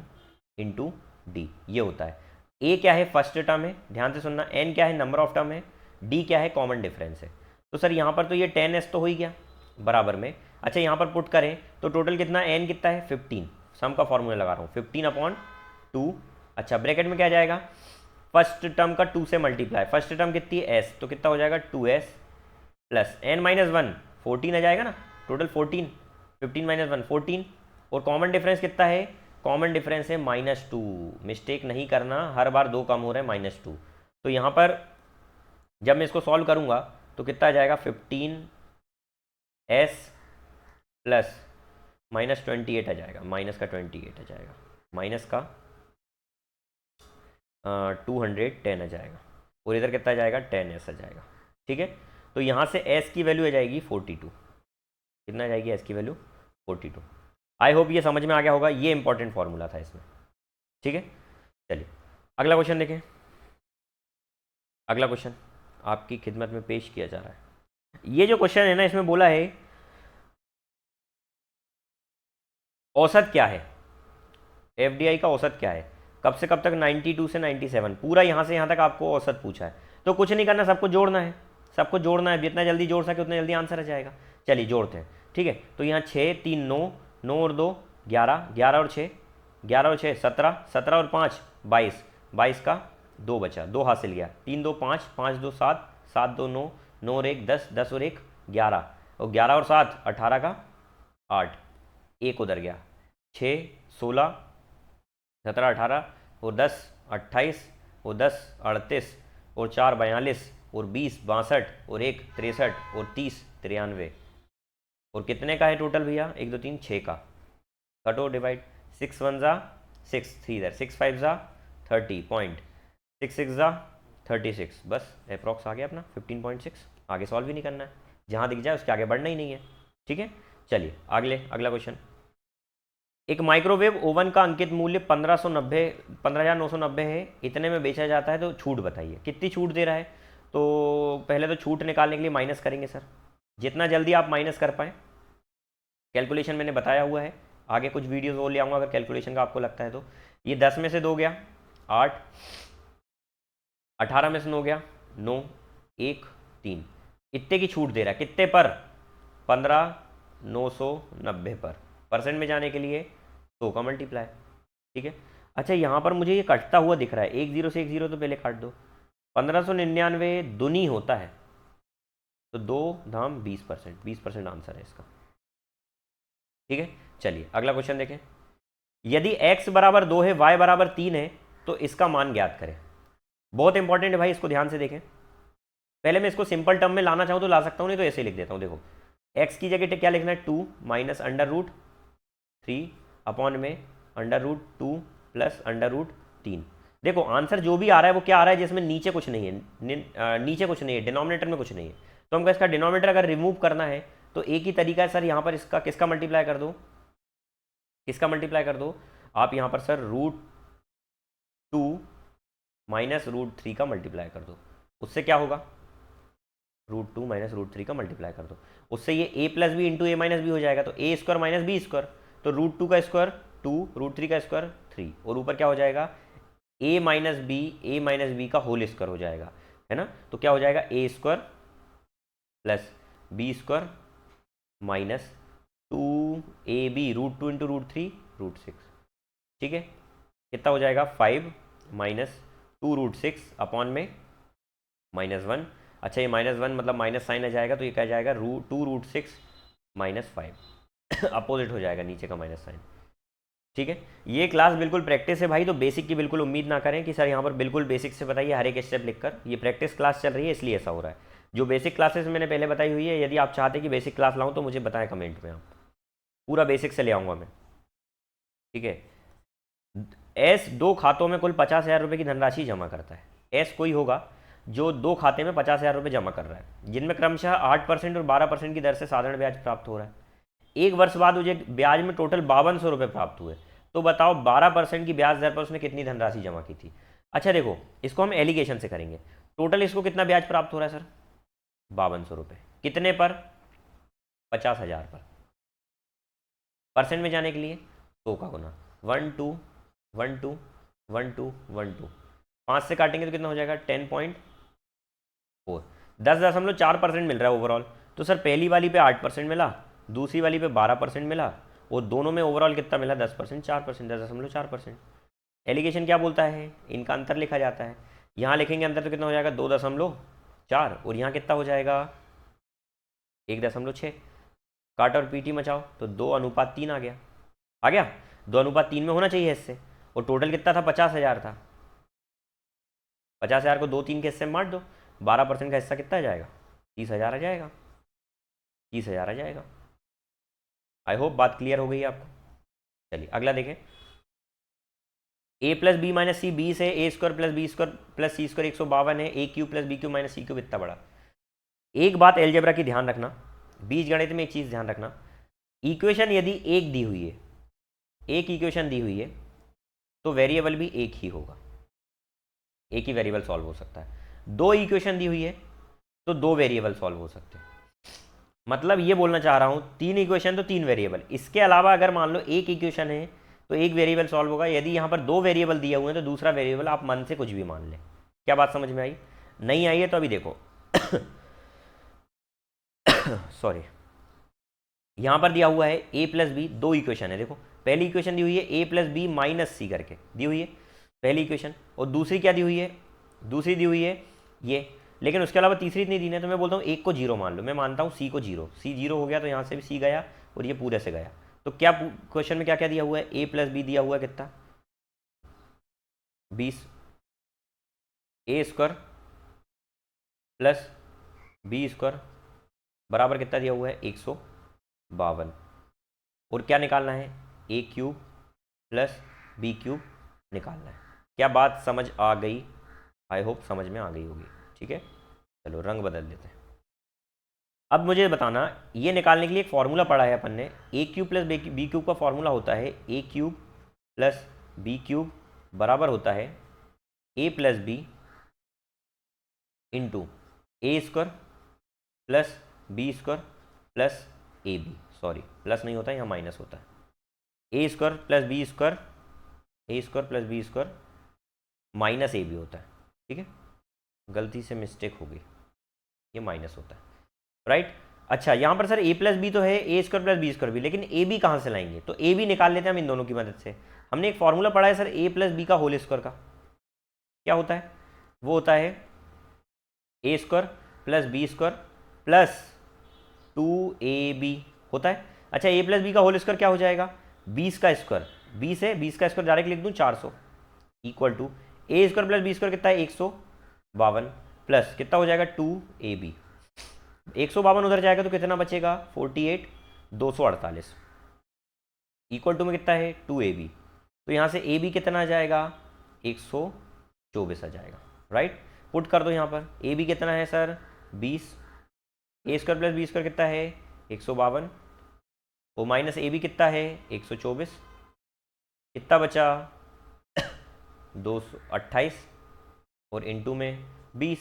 into d, ये होता है। a क्या है, फर्स्ट टर्म है, ध्यान से सुनना, n क्या है, नंबर ऑफ टर्म है, d क्या है, कॉमन डिफरेंस है। तो सर यहाँ पर तो ये 10s तो हो ही गया बराबर में। अच्छा यहाँ पर पुट करें तो टोटल कितना, n कितना है 15, सम का फॉर्मूला लगा रहा हूँ 15/2। अच्छा ब्रैकेट में क्या जाएगा, फर्स्ट टर्म का 2 से मल्टीप्लाई, फर्स्ट टर्म कितनी है s, तो कितना हो जाएगा 2s प्लस n-1 14 आ जाएगा ना, टोटल 14, 15 - 1 14, और कॉमन डिफरेंस कितना है, कॉमन डिफरेंस है -2, मिस्टेक नहीं करना, हर बार 2 कम हो रहे हैं -2। तो यहाँ पर जब मैं इसको सॉल्व करूँगा तो कितना आ जाएगा 15s प्लस -28 आ जाएगा, माइनस का 28 आ जाएगा, माइनस का 210 आ जाएगा, और इधर कितना आ जाएगा 10s आ जाएगा। ठीक है, तो यहाँ से s की वैल्यू आ जाएगी 42, कितना आ जाएगी s की वैल्यू 42। आई होप ये समझ में आ गया होगा, ये इंपॉर्टेंट फॉर्मूला था इसमें। ठीक है, चलिए अगला क्वेश्चन देखें। अगला क्वेश्चन आपकी खिदमत में पेश किया जा रहा है। ये जो क्वेश्चन है ना, इसमें बोला है औसत क्या है, एफडीआई का औसत क्या है, कब से कब तक, 92 से 97, पूरा यहाँ से यहाँ तक आपको औसत पूछा है। तो कुछ नहीं करना, सबको जोड़ना है, सबको जोड़ना है, जितना जल्दी जोड़ सके उतना जल्दी आंसर आ जाएगा। चलिए जोड़ते हैं। ठीक है, तो यहाँ 6 3 9, 9 और 2 11, 11 और 6 11 और 6 17, 17 और 5 22, 22 का 2 बचा, 2 हासिल गया, 3 2 5, 5 2 7, 7 2 9, 9 और 1 10, 10 और 1 11, और 11 और 7 18 का 8, 1 उधर गया, 6 16, 17 18 और 10 28 और 10 38 और 4 42 और 20 62 और 1 63 और 30 93, और कितने का है टोटल भैया, 1 2 3 6 का, कटो डिवाइड, 6 1 जा 6, 3 इधर, 6 5 जा 30 पॉइंट, 6 6 जा 36, बस अप्रॉक्स आ गया अपना 15.6। आगे सॉल्व भी नहीं करना है, जहाँ दिख जाए उसके आगे बढ़ना ही नहीं है। ठीक है, चलिए अगला क्वेश्चन। एक माइक्रोवेव ओवन का अंकित मूल्य 15,990 है, इतने में बेचा जाता है, तो छूट बताइए कितनी छूट दे रहा है। तो पहले तो छूट निकालने के लिए माइनस करेंगे सर, जितना जल्दी आप माइनस कर पाएँ। कैलकुलेशन मैंने बताया हुआ है, आगे कुछ वीडियोस और ले आऊँगा अगर कैलकुलेशन का आपको लगता है तो। ये 10 में से 2 गया 8, 18 में से 9 गया 9, 1 3, इतने की छूट दे रहा है, कितने पर, 15,990 पर। परसेंट में जाने के लिए 100 का मल्टीप्लाई। ठीक है, अच्छा यहाँ पर मुझे ये कटता हुआ दिख रहा है, 1 0 से 1 0 तो पहले काट दो, 1599 दुनी होता है, तो 2 धाम 20%, 20% आंसर है इसका। ठीक है, चलिए अगला क्वेश्चन देखें। यदि x बराबर 2 है, y बराबर 3 है, तो इसका मान ज्ञात करें। बहुत इंपॉर्टेंट है भाई, इसको ध्यान से देखें। पहले मैं इसको सिंपल टर्म में लाना चाहूँ तो ला सकता हूँ, नहीं तो ऐसे लिख देता हूँ। देखो x की जगह क्या लिखना है, 2 माइनस √3 अपॉन में √2 प्लस √3। देखो आंसर जो भी आ रहा है वो क्या आ रहा है, जिसमें नीचे कुछ नहीं है, नीचे कुछ नहीं है, डिनोमिनेटर में कुछ नहीं है। तो हमको इसका डिनोमिनेटर अगर रिमूव करना है तो एक ही तरीका है सर, यहाँ पर इसका किसका मल्टीप्लाई कर दो, किसका मल्टीप्लाई कर दो आप, यहाँ पर सर √2 माइनस √3 का मल्टीप्लाई कर दो। उससे क्या होगा, √2 माइनस √3 का मल्टीप्लाई कर दो, उससे ये a plus B into a minus b हो जाएगा, तो a square minus b square, तो √2 का स्क्वायर 2, √3 का स्क्वायर 3, और ऊपर क्या हो जाएगा a माइनस बी का होल स्क्वायर हो जाएगा, है ना। तो क्या हो जाएगा a square plus B square minus 2ab √2 into √3 √6। ठीक है, कितना हो जाएगा 5 माइनस 2√6 अपॉन में -1। अच्छा ये -1 मतलब माइनस साइन आ जाएगा, तो ये क्या जाएगा 2√6 -5 अपोजिट हो जाएगा नीचे का माइनस साइन। ठीक है, ये क्लास बिल्कुल प्रैक्टिस है भाई, तो बेसिक की बिल्कुल उम्मीद ना करें कि सर यहाँ पर बिल्कुल बेसिक से बताइए हर एक स्टेप लिखकर। ये प्रैक्टिस क्लास चल रही है इसलिए ऐसा हो रहा है। जो बेसिक क्लासेस मैंने पहले बताई हुई है, यदि आप चाहते हैं कि बेसिक क्लास लाऊं तो मुझे बताएं कमेंट में, आप पूरा बेसिक से ले आऊँगा मैं। ठीक है, एस 2 खातों में कुल 50,000 रुपये की धनराशि जमा करता है। एस कोई होगा जो 2 खाते में 50,000 रुपये जमा कर रहा है, जिनमें क्रमशः 8% और 12% की दर से साधारण ब्याज प्राप्त हो रहा है। एक वर्ष बाद मुझे ब्याज में टोटल 5200 रुपये प्राप्त हुए, तो बताओ 12% की ब्याज दर पर उसने कितनी धनराशि जमा की थी। अच्छा देखो इसको हम एलिगेशन से करेंगे, टोटल इसको कितना ब्याज प्राप्त हो रहा है सर, 5200 रुपये, कितने पर, 50,000 पर। परसेंट में जाने के लिए 100 का गुना 1 2 1 2 1 2 1 2, 5 से काटेंगे तो कितना हो जाएगा 10.4, 10.4% मिल रहा है ओवरऑल। तो सर पहली वाली पे 8% मिला, दूसरी वाली पे 12% मिला, और दोनों में ओवरऑल कितना मिला 10%, 4%, 10.4%। एलिगेशन क्या बोलता है, इनका अंतर लिखा जाता है। यहाँ लिखेंगे अंतर तो कितना हो जाएगा 2.4, और यहाँ कितना हो जाएगा 1.6। काट और पीटी मचाओ तो 2:3 आ गया, आ गया 2:3 में होना चाहिए इससे। और टोटल कितना था 50,000 था, 50,000 को 2 3 के हिस्से में बांट दो, 12% का हिस्सा कितना आ जाएगा 30,000 आ जाएगा, 30,000 आ जाएगा। आई होप बात क्लियर हो गई आपको। चलिए अगला देखें, a plus B minus C 20 है, A square plus B square plus C square 152 है, A cube plus B cube minus C cube इतना बड़ा। एक बात एलजेब्रा की ध्यान रखना, बीज गणित में एक चीज़ ध्यान रखना, इक्वेशन यदि एक दी हुई है, एक इक्वेशन दी हुई है तो वेरिएबल भी एक ही होगा, एक ही वेरिएबल सॉल्व हो सकता है। दो इक्वेशन दी हुई है तो दो वेरिएबल सॉल्व हो सकते हैं। मतलब ये बोलना चाह रहा हूँ 3 इक्वेशन तो 3 वेरिएबल, इसके अलावा अगर मान लो एक इक्वेशन है तो एक वेरिएबल सॉल्व होगा। यदि यहाँ पर 2 वेरिएबल दिए हुए हैं तो दूसरा वेरिएबल आप मन से कुछ भी मान लें। क्या बात समझ में आई? नहीं आई है तो अभी देखो सॉरी, यहाँ पर दिया हुआ है a प्लस बी, 2 इक्वेशन है। देखो पहली इक्वेशन दी हुई है a प्लस बी माइनस सी करके दी हुई है पहली इक्वेशन, और दूसरी क्या दी हुई है, दूसरी दी हुई है ये, लेकिन उसके अलावा तीसरी इतनी दी है। तो मैं बोलता हूँ एक को 0 मान लो, मैं मानता हूँ c को 0, c 0 हो गया तो यहाँ से भी c गया और ये पूरे से गया। तो क्या क्वेश्चन में क्या क्या दिया हुआ है, a प्लस बी दिया हुआ है कितना 20, a square plus B square बराबर कितना दिया हुआ है 152, और क्या निकालना है a cube plus B cube निकालना है। क्या बात समझ आ गई? आई होप समझ में आ गई होगी। ठीक है, चलो रंग बदल देते हैं। अब मुझे बताना, ये निकालने के लिए एक फॉर्मूला पढ़ा है अपन ने, A cube plus B cube का फॉर्मूला होता है A cube plus B cube बराबर होता है A plus B into A square plus B square plus A B, sorry plus नहीं होता है यहाँ माइनस होता है, A square plus B square, A square plus B square minus A B होता है। ठीक है, गलती से मिस्टेक हो गई, ये माइनस होता है, राइट। अच्छा यहाँ पर सर ए प्लस बी तो है, A square plus B square भी, लेकिन ए बी कहाँ से लाएंगे? तो ए बी निकाल लेते हैं हम इन दोनों की मदद से। हमने एक फॉर्मूला पढ़ा है सर ए प्लस बी का होल स्क्वायर का, क्या होता है? वो होता है A square plus B square plus 2ab होता है। अच्छा ए प्लस बी का होल स्क्वायर क्या हो जाएगा 20 का स्क्वायर, 20 है, 20 का स्क्वायर डायरेक्ट लिख दूँ 400 equal to a square plus B square कितना है 152 प्लस कितना हो जाएगा 2ab, 152 उधर जाएगा तो कितना बचेगा 48 248 इक्वल टू में कितना है 2ab, तो यहाँ से ab कितना आ जाएगा 124 आ जाएगा, राइट। पुट कर दो यहाँ पर, ab कितना है सर 20, ए स्क्वायर प्लस बी स्क्वायर कितना है 152 और माइनस ए बी कितना है 124, कितना बचा 228 और इनटू में 20,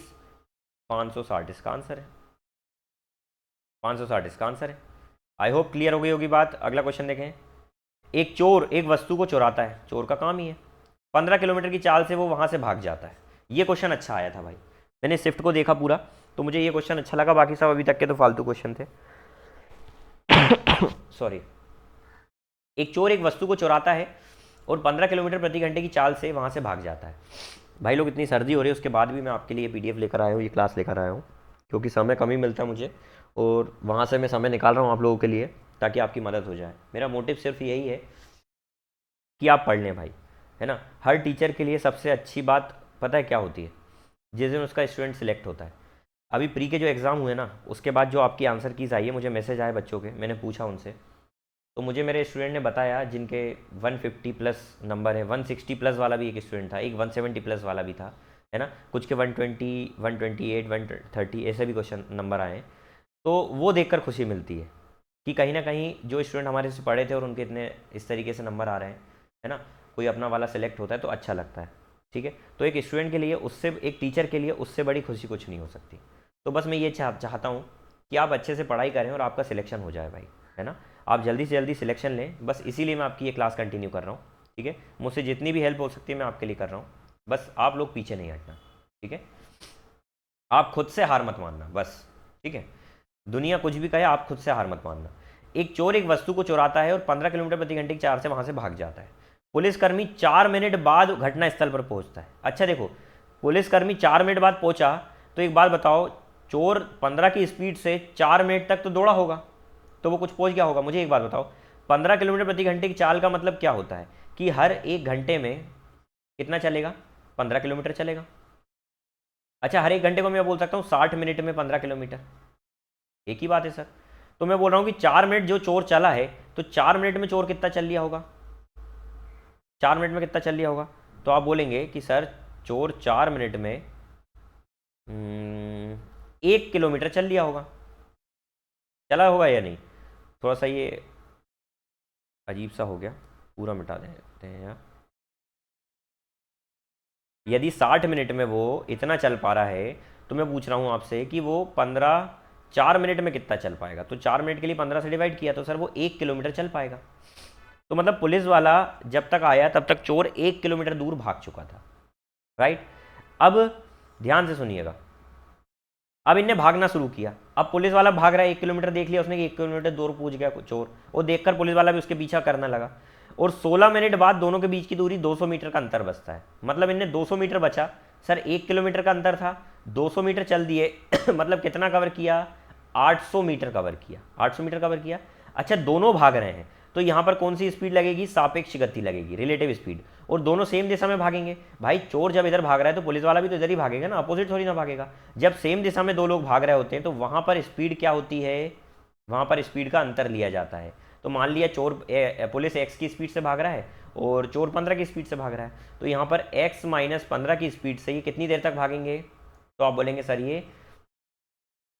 560 इसका आंसर है, 560 इसका आंसर है। आई होप क्लियर हो गई होगी बात। अगला क्वेश्चन देखें, एक चोर एक वस्तु को चुराता है, चोर का काम ही है, 15 किलोमीटर की चाल से वो वहाँ से भाग जाता है। ये क्वेश्चन अच्छा आया था भाई, मैंने शिफ्ट को देखा पूरा तो मुझे ये क्वेश्चन अच्छा लगा, बाकी सब अभी तक के तो फालतू क्वेश्चन थे सॉरी। एक चोर एक वस्तु को चुराता है और 15 किलोमीटर प्रति घंटे की चाल से वहाँ से भाग जाता है। भाई लोग इतनी सर्दी हो रही है उसके बाद भी मैं आपके लिए PDF लेकर आया हूँ, ये क्लास लेकर आया हूँ, क्योंकि समय कम ही मिलता है मुझे और वहाँ से मैं समय निकाल रहा हूँ आप लोगों के लिए ताकि आपकी मदद हो जाए। मेरा मोटिव सिर्फ यही है कि आप पढ़ लें भाई, है ना। हर टीचर के लिए सबसे अच्छी बात पता है क्या होती है, जिस दिन उसका स्टूडेंट सिलेक्ट होता है। अभी प्री के जो एग्ज़ाम हुए ना उसके बाद जो आपकी आंसर कीज़ आई है, मुझे मैसेज आए बच्चों के, मैंने पूछा उनसे तो मुझे मेरे स्टूडेंट ने बताया जिनके 150 प्लस नंबर है, 160 प्लस वाला भी एक स्टूडेंट था, एक 170 प्लस वाला भी था, है ना, कुछ के 120 128 130 ऐसे भी क्वेश्चन नंबर आए। तो वो देखकर खुशी मिलती है कि कहीं ना कहीं जो स्टूडेंट हमारे से पढ़े थे और उनके इतने इस तरीके से नंबर आ रहे हैं, है ना, कोई अपना वाला सेलेक्ट होता है तो अच्छा लगता है। ठीक है, तो एक स्टूडेंट के लिए उससे, एक टीचर के लिए उससे बड़ी खुशी कुछ नहीं हो सकती। तो बस मैं ये चाहता हूँ कि आप अच्छे से पढ़ाई करें और आपका सिलेक्शन हो जाए भाई, है ना। आप जल्दी से जल्दी सिलेक्शन लें, बस इसीलिए मैं आपकी ये क्लास कंटिन्यू कर रहा हूँ, ठीक है। मुझसे जितनी भी हेल्प हो सकती है मैं आपके लिए कर रहा हूँ, बस आप लोग पीछे नहीं हटना, ठीक है। आप खुद से हार मत मानना बस, ठीक है। दुनिया कुछ भी कहे, आप खुद से हार मत मानना। एक चोर एक वस्तु को चुराता है और 15 किलोमीटर प्रति घंटे की चाल से वहां से भाग जाता है। पुलिसकर्मी 4 मिनट बाद घटनास्थल पर पहुंचता है। अच्छा देखो, पुलिसकर्मी 4 मिनट बाद पहुंचा, तो एक बात बताओ, चोर 15 की स्पीड से 4 मिनट तक तो दौड़ा होगा, तो वो कुछ पहुंच गया होगा। मुझे एक बात बताओ, 15 किलोमीटर प्रति घंटे की चाल का मतलब क्या होता है कि हर एक घंटे में कितना चलेगा, 15 किलोमीटर चलेगा। अच्छा, हर एक घंटे को मैं बोल सकता हूँ 60 मिनट में 15 किलोमीटर, एक ही बात है सर। तो मैं बोल रहा हूँ कि 4 मिनट जो चोर चला है, तो 4 मिनट में चोर कितना चल लिया होगा, 4 मिनट में कितना चल लिया होगा। तो आप बोलेंगे कि सर चोर 4 मिनट में 1 किलोमीटर चल लिया होगा, चला होगा या नहीं। थोड़ा सा ये अजीब सा हो गया, पूरा मिटा देते हैं यार। यदि 60 मिनट में वो इतना चल पा रहा है, तो मैं पूछ रहा हूँ आपसे कि वो 4 मिनट में कितना चल पाएगा। तो 4 मिनट के लिए 15 से डिवाइड किया तो सर वो 1 किलोमीटर चल पाएगा। तो मतलब पुलिस वाला जब तक आया तब तक चोर 1 किलोमीटर दूर भाग चुका था, राइट। अब ध्यान से सुनिएगा, अब इनने भागना शुरू किया। अब पुलिस वाला भाग रहा है, 1 किलोमीटर देख लिया उसने कि 1 किलोमीटर दूर पहुंच गया चोर, वो देखकर पुलिस वाला भी उसके पीछा करने लगा। और 16 मिनट बाद दोनों के बीच की दूरी 200 मीटर का अंतर बचता है। मतलब इनने 200 मीटर बचा, सर 1 किलोमीटर का अंतर था, 200 मीटर चल दिए मतलब कितना कवर किया, 800 मीटर कवर किया, 800 मीटर कवर किया। अच्छा, दोनों भाग रहे हैं, तो यहाँ पर कौन सी स्पीड लगेगी, सापेक्ष गति लगेगी, रिलेटिव स्पीड, और दोनों सेम दिशा में भागेंगे। भाई चोर जब इधर भाग रहा है तो पुलिस वाला भी तो इधर ही भागेगा ना, अपोजिट थोड़ी ना भागेगा। जब सेम दिशा में दो लोग भाग रहे होते हैं तो वहाँ पर स्पीड क्या होती है, वहाँ पर स्पीड का अंतर लिया जाता है। तो मान लिया चोर पुलिस x की स्पीड से भाग रहा है और चोर 15 की स्पीड से भाग रहा है, तो यहाँ पर x माइनस 15 की स्पीड से ये कितनी देर तक भागेंगे। तो आप बोलेंगे सर ये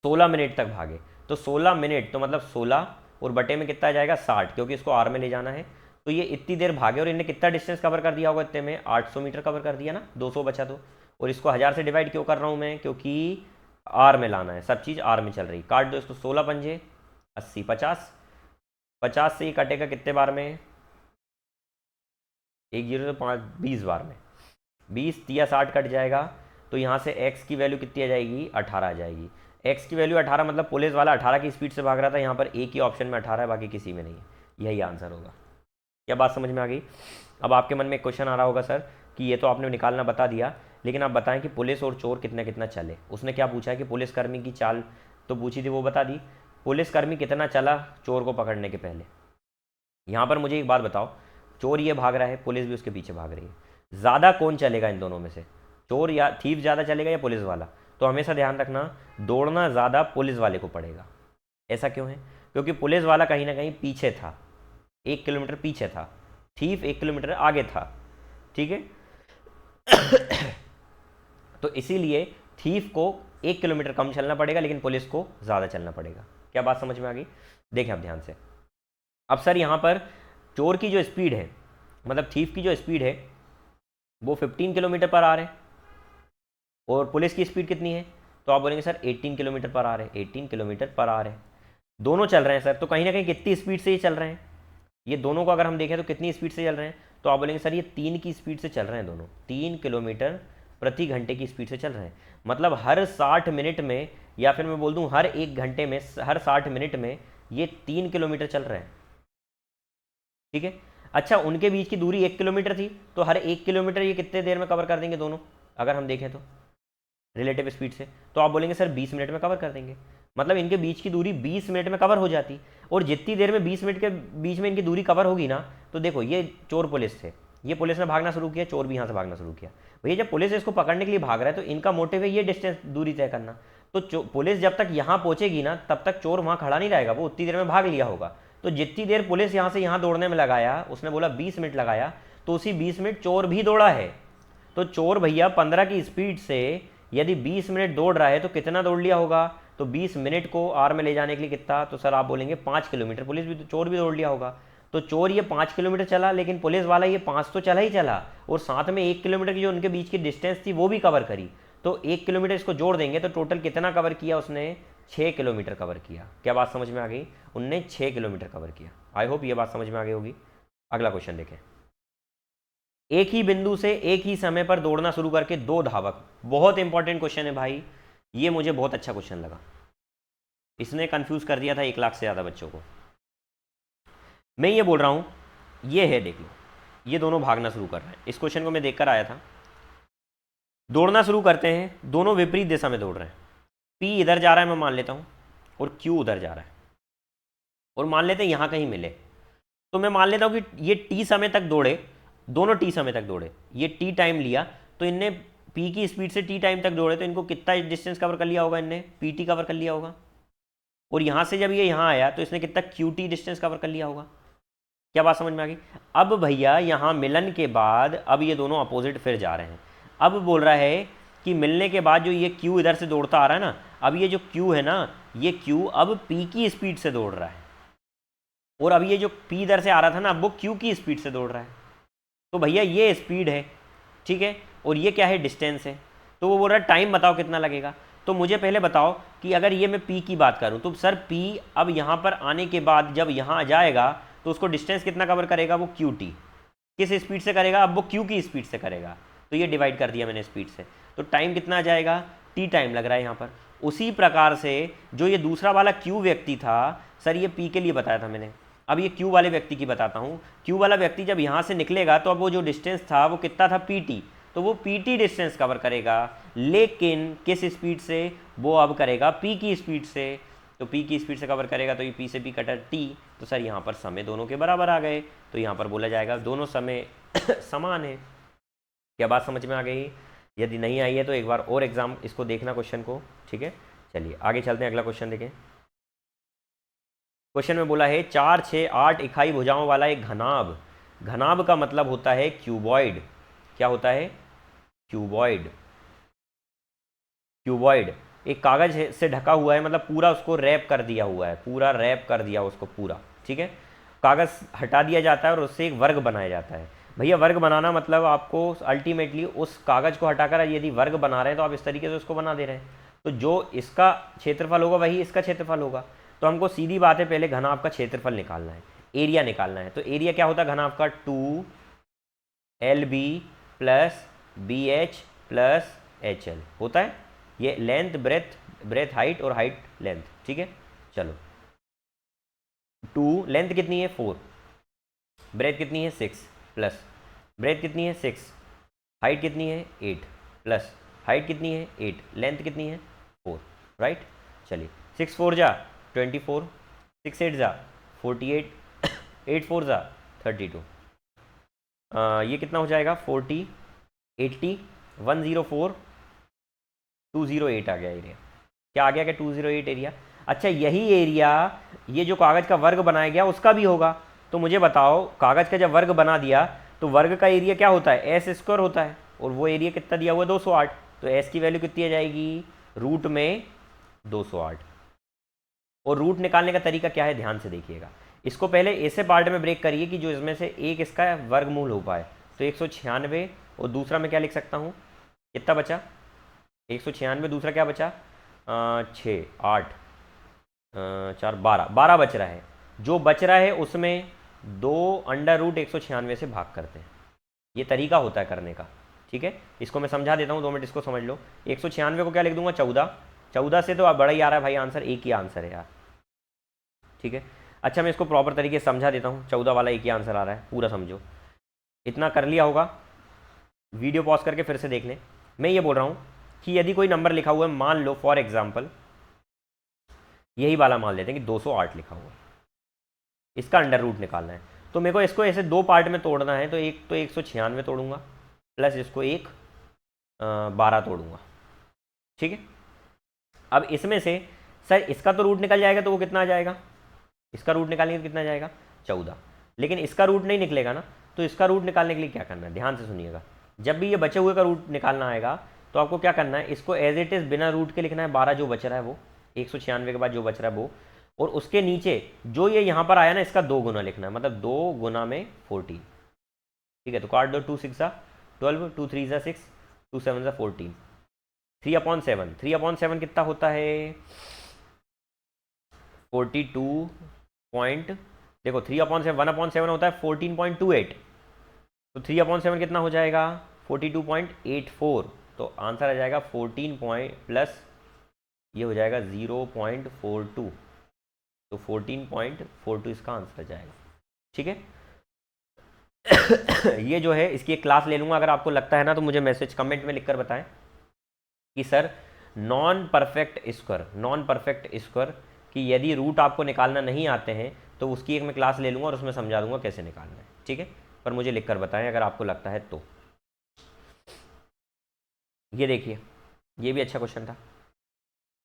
16 मिनट तक भागे। तो 16 मिनट तो मतलब 16 और बटे में कितना आ जाएगा 60, क्योंकि इसको आर में ले जाना है। तो ये इतनी देर भागे और इन्हें कितना डिस्टेंस कवर कर दिया होगा, इतने में 800 मीटर कवर कर दिया ना, 200 बचा तो। और इसको 1000 से डिवाइड क्यों कर रहा हूँ मैं, क्योंकि आर में लाना है, सब चीज़ आर में चल रही। काट दो इसको, 16 पंजे 80, 50, 50 से ये कटेगा कितने बार में, 1 0 से 5, 20 बार में, 20 तिया 60 कट जाएगा। तो यहाँ से x की वैल्यू कितनी आ जाएगी, 18 आ जाएगी। x की वैल्यू 18, मतलब पुलिस वाला 18 की स्पीड से भाग रहा था, यहाँ पर एक ही ऑप्शन में 18 है, बाकी किसी में नहीं है, यही आंसर होगा। क्या बात समझ में आ गई। अब आपके मन में एक क्वेश्चन आ रहा होगा सर कि ये तो आपने निकालना बता दिया, लेकिन आप बताएं कि पुलिस और चोर कितना कितना चले। उसने क्या पूछा है कि पुलिसकर्मी की चाल तो पूछी थी, वो बता दी, पुलिसकर्मी कितना चला चोर को पकड़ने के पहले। यहाँ पर मुझे एक बात बताओ, चोर ये भाग रहा है, पुलिस भी उसके पीछे भाग रही है, ज़्यादा कौन चलेगा इन दोनों में से, चोर या थीफ ज़्यादा चलेगा या पुलिस वाला। तो हमेशा ध्यान रखना, दौड़ना ज़्यादा पुलिस वाले को पड़ेगा। ऐसा क्यों है, क्योंकि पुलिस वाला कहीं ना कहीं पीछे था, 1 किलोमीटर पीछे था, थीफ 1 किलोमीटर आगे था, ठीक है। तो इसीलिए थीफ को 1 किलोमीटर कम चलना पड़ेगा, लेकिन पुलिस को ज़्यादा चलना पड़ेगा। क्या बात समझ में आ गई। देखें आप ध्यान से, अब सर यहाँ पर चोर की जो स्पीड है, मतलब थीफ की जो स्पीड है वो 15 किलोमीटर पर आवर है, और पुलिस की स्पीड कितनी है, तो आप बोलेंगे सर 18 किलोमीटर पर आवर है, 18 किलोमीटर पर आवर है। दोनों चल रहे हैं सर, तो कहीं ना कहीं कितनी स्पीड से ये चल रहे हैं, ये दोनों को अगर हम देखें तो कितनी स्पीड से चल रहे हैं, तो आप बोलेंगे सर ये 3 की स्पीड से चल रहे हैं, दोनों 3 किलोमीटर प्रति घंटे की स्पीड से चल रहे हैं। मतलब हर 60 मिनट में, या फिर मैं बोल दूं हर 1 घंटे में, हर 60 मिनट में ये 3 किलोमीटर चल रहे हैं, ठीक है। अच्छा, उनके बीच की दूरी 1 किलोमीटर थी, तो हर 1 किलोमीटर ये कितने देर में कवर कर देंगे दोनों, अगर हम देखें तो रिलेटिव स्पीड से, तो आप बोलेंगे सर 20 मिनट में कवर कर देंगे। मतलब इनके बीच की दूरी 20 मिनट में कवर हो जाती। और जितनी देर में 20 मिनट के बीच में इनकी दूरी कवर होगी ना, तो देखो ये चोर पुलिस थे, ये पुलिस ने भागना शुरू किया, चोर भी यहाँ से भागना शुरू किया। भैया जब पुलिस इसको पकड़ने के लिए भाग रहा है तो इनका मोटिव है ये डिस्टेंस, दूरी तय करना। तो पुलिस जब तक यहाँ पहुंचेगी ना, तब तक चोर वहाँ खड़ा नहीं रहेगा, वो उतनी देर में भाग लिया होगा। तो जितनी देर पुलिस यहाँ से यहाँ दौड़ने में लगाया, उसने बोला 20 मिनट लगाया, तो उसी 20 मिनट चोर भी दौड़ा है। तो चोर भैया 15 की स्पीड से यदि 20 मिनट दौड़ रहा है तो कितना दौड़ लिया होगा, तो 20 मिनट को आर में ले जाने के लिए कितना, तो सर आप बोलेंगे 5 किलोमीटर। पुलिस भी, चोर भी दौड़ लिया होगा। तो चोर ये 5 किलोमीटर चला, लेकिन पुलिस वाला ये 5 तो चला ही चला, और साथ में 1 किलोमीटर की जो उनके बीच की डिस्टेंस थी वो भी कवर करी। तो 1 किलोमीटर इसको जोड़ देंगे तो टोटल कितना कवर किया उसने, 6 किलोमीटर कवर किया। क्या बात समझ में आ गई? उनने 6 किलोमीटर कवर किया। आई होप ये बात समझ में आ गई होगी। अगला क्वेश्चन देखें। एक ही बिंदु से एक ही समय पर दौड़ना शुरू करके दो धावक, बहुत इंपॉर्टेंट क्वेश्चन है भाई, ये मुझे बहुत अच्छा क्वेश्चन लगा, इसने कंफ्यूज कर दिया था 1 लाख से ज़्यादा बच्चों को। मैं ये बोल रहा हूँ, ये है देख लो, ये दोनों भागना शुरू कर रहे हैं। इस क्वेश्चन को मैं देखकर आया था। दौड़ना शुरू करते हैं, दोनों विपरीत दिशा में दौड़ रहे हैं। पी इधर जा रहा है मैं मान लेता हूँ, और क्यू उधर जा रहा है, और मान लेते हैं यहाँ कहीं मिले। तो मैं मान लेता हूँ कि ये टी समय तक दौड़े, दोनों टी समय तक दौड़े, ये टी टाइम लिया, तो इनने पी की स्पीड से टी टाइम तक दौड़े, तो इनको कितना डिस्टेंस कवर कर लिया होगा? इनने पी टी कवर कर लिया होगा। और यहाँ से जब ये यहाँ आया तो इसने कितना क्यू टी डिस्टेंस कवर कर लिया होगा। क्या बात समझ में आ गई? अब भैया यहाँ मिलन के बाद अब ये दोनों अपोजिट फिर जा रहे हैं। अब बोल रहा है कि मिलने के बाद जो ये क्यू इधर से दौड़ता आ रहा है ना, अब ये जो क्यू है ना, ये क्यू अब पी की स्पीड से दौड़ रहा है, और अब ये जो पी इधर से आ रहा था ना, अब वो क्यू की स्पीड से दौड़ रहा है। तो भैया ये स्पीड है, ठीक है, और ये क्या है? डिस्टेंस है। तो वो बोल रहा है टाइम बताओ कितना लगेगा। तो मुझे पहले बताओ कि अगर ये मैं पी की बात करूं तो सर पी अब यहाँ पर आने के बाद जब यहाँ जाएगा तो उसको डिस्टेंस कितना कवर करेगा? वो क्यू टी। किस स्पीड से करेगा? अब वो क्यू की स्पीड से करेगा। तो ये डिवाइड कर दिया मैंने स्पीड से, तो टाइम कितना आ जाएगा? टी टाइम लग रहा है यहाँ पर। उसी प्रकार से जो ये दूसरा वाला क्यू व्यक्ति था, सर ये पी के लिए बताया था मैंने, अब ये क्यू वाले व्यक्ति की बताता हूँ। क्यू वाला व्यक्ति जब यहाँ से निकलेगा तो अब वो जो डिस्टेंस था वो कितना था? P T. तो वो पी टी डिस्टेंस कवर करेगा, लेकिन किस स्पीड से? वो अब करेगा पी की स्पीड से। तो पी की स्पीड से कवर करेगा, तो ये पी से पी कटर टी। तो सर यहाँ पर समय दोनों के बराबर आ गए, तो यहाँ पर बोला जाएगा दोनों समय समान है। क्या बात समझ में आ गई? यदि नहीं आई है तो एक बार और एग्जाम इसको देखना क्वेश्चन को, ठीक है। चलिए आगे चलते हैं, अगला क्वेश्चन देखें। क्वेश्चन में बोला है 4, 6, 8 इकाई भुजाओं वाला एक घनाभ। घनाभ का मतलब होता है क्यूबॉइड। क्या होता है? क्यूबॉइड। क्यूबॉइड एक कागज से ढका हुआ है, मतलब पूरा उसको रैप कर दिया हुआ है, पूरा रैप कर दिया उसको पूरा, ठीक है। कागज हटा दिया जाता है और उससे एक वर्ग बनाया जाता है। भैया वर्ग बनाना मतलब आपको अल्टीमेटली उस कागज को हटाकर यदि वर्ग बना रहे हैं तो आप इस तरीके से उसको बना दे रहे हैं, तो जो इसका क्षेत्रफल होगा वही इसका क्षेत्रफल होगा। तो हमको सीधी बात है, पहले घनाभ का क्षेत्रफल निकालना है, एरिया निकालना है। तो एरिया क्या होता है घनाभ का? 2LB plus BH plus HL होता है। ये लेंथ ब्रेथ हाइट और हाइट लेंथ, ठीक है। चलो 2 लेंथ कितनी है? 4, ब्रेथ कितनी है? 6 प्लस ब्रेथ कितनी है? 6, हाइट कितनी है? 8 प्लस हाइट कितनी है? 8, लेंथ कितनी है? 4, राइट। चलिए 6 4 जा 24, 6 8 जा 48, 8 4 जा 32। ये कितना हो जाएगा? 40, 80, 104, 208 आ गया एरिया। क्या आ गया? क्या 208 एरिया? अच्छा यही एरिया ये जो कागज़ का वर्ग बनाया गया उसका भी होगा। तो मुझे बताओ, कागज़ का जब वर्ग बना दिया तो वर्ग का एरिया क्या होता है? एस स्क्वायर होता है, और वो एरिया कितना दिया हुआ है? 208। तो एस की वैल्यू कितनी आ जाएगी? रूट में 208। और रूट निकालने का तरीका क्या है? ध्यान से देखिएगा। इसको पहले ऐसे पार्ट में ब्रेक करिए कि जो इसमें से एक इसका वर्गमूल हो पाए। तो 196, और दूसरा मैं क्या लिख सकता हूँ? कितना बचा? 196, दूसरा क्या बचा? 6 8 4 12 बच रहा है। जो बच रहा है उसमें 2 √196 से भाग करते हैं। ये तरीका होता है करने का, ठीक है। इसको मैं समझा देता हूँ, 2 मिनट इसको समझ लो। 196 को क्या लिख दूंगा? 14। 14 से तो आप बड़ा ही आ रहा है भाई आंसर, एक ही आंसर है यार, ठीक है। अच्छा मैं इसको प्रॉपर तरीके से समझा देता हूँ, 14 वाला एक ही आंसर आ रहा है, पूरा समझो। इतना कर लिया होगा, वीडियो पॉज करके फिर से देख लें। मैं ये बोल रहा हूँ कि यदि कोई नंबर लिखा हुआ है, मान लो फॉर एग्जाम्पल यही वाला मान लेते हैं कि 208 लिखा हुआ है, इसका अंडर रूट निकालना है। तो मेरे को इसको ऐसे 2 पार्ट में तोड़ना है। तो एक तो 196 तोड़ूंगा, प्लस इसको एक 12 तोड़ूंगा, ठीक है। अब इसमें से सर इसका तो रूट निकल जाएगा, तो वो कितना आ जाएगा? इसका रूट निकालेंगे तो कितना जाएगा? 14। लेकिन इसका रूट नहीं निकलेगा ना, तो इसका रूट निकालने के लिए क्या करना है? ध्यान से सुनिएगा। जब भी ये बचे हुए का रूट निकालना आएगा तो आपको क्या करना है? इसको एज इट इज़ बिना रूट के लिखना है। 12 जो बच रहा है वो, 196 के बाद जो बच रहा है वो, और उसके नीचे जो ये यहाँ पर आया ना, इसका 2 गुना लिखना है, मतलब 2 गुना में 14, ठीक है। तो काट दो, 2 6 12, 2 3 6, 2 7 14, 3/7। 3/7 कितना होता है? 42 पॉइंट, देखो 3/7 1/7 होता है 14.28, तो 3/7 कितना हो जाएगा 42.84, तो आंसर आ जाएगा 14 पॉइंट प्लस ये हो जाएगा 0.42, तो 14.42 इसका आंसर आ जाएगा। ठीक है ये जो है इसकी एक क्लास ले लूँगा, अगर आपको लगता है ना तो मुझे मैसेज कमेंट में लिखकर बताएं कि सर नॉन परफेक्ट स्क्वायर कि यदि रूट आपको निकालना नहीं आते हैं तो उसकी एक मैं क्लास ले लूँगा और उसमें समझा दूंगा कैसे निकालना है। ठीक है, पर मुझे लिखकर बताएं अगर आपको लगता है तो। ये देखिए ये भी अच्छा क्वेश्चन था।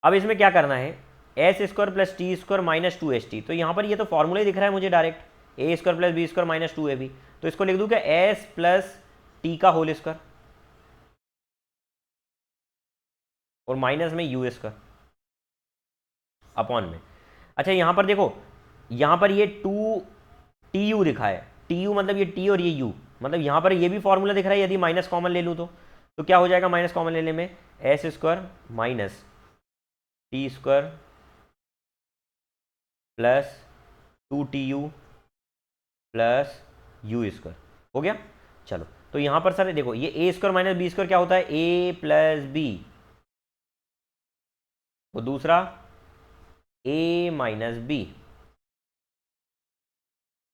अब इसमें क्या करना है, S square plus T square minus 2st, तो यहाँ पर ये तो फॉर्मूला ही दिख रहा है मुझे direct, A square plus B square minus 2ab, तो इसको लिख दूँ क्या एस प्लस टी का होल स्क्वायर और माइनस में यू स्क्वायर अपॉन में। अच्छा यहाँ पर देखो, यहाँ पर ये 2tu दिखा है, tu मतलब ये t और ये u, मतलब यहाँ पर ये भी फॉर्मूला दिख रहा है, यदि माइनस कॉमन ले लूँ तो क्या हो जाएगा माइनस कॉमन लेने में, S square minus T square plus 2tu plus you square हो गया। चलो तो यहाँ पर सर देखो ये ए स्क्वायर माइनस बी स्क्वायर क्या होता है, ए प्लस बी, वो दूसरा ए माइनस बी।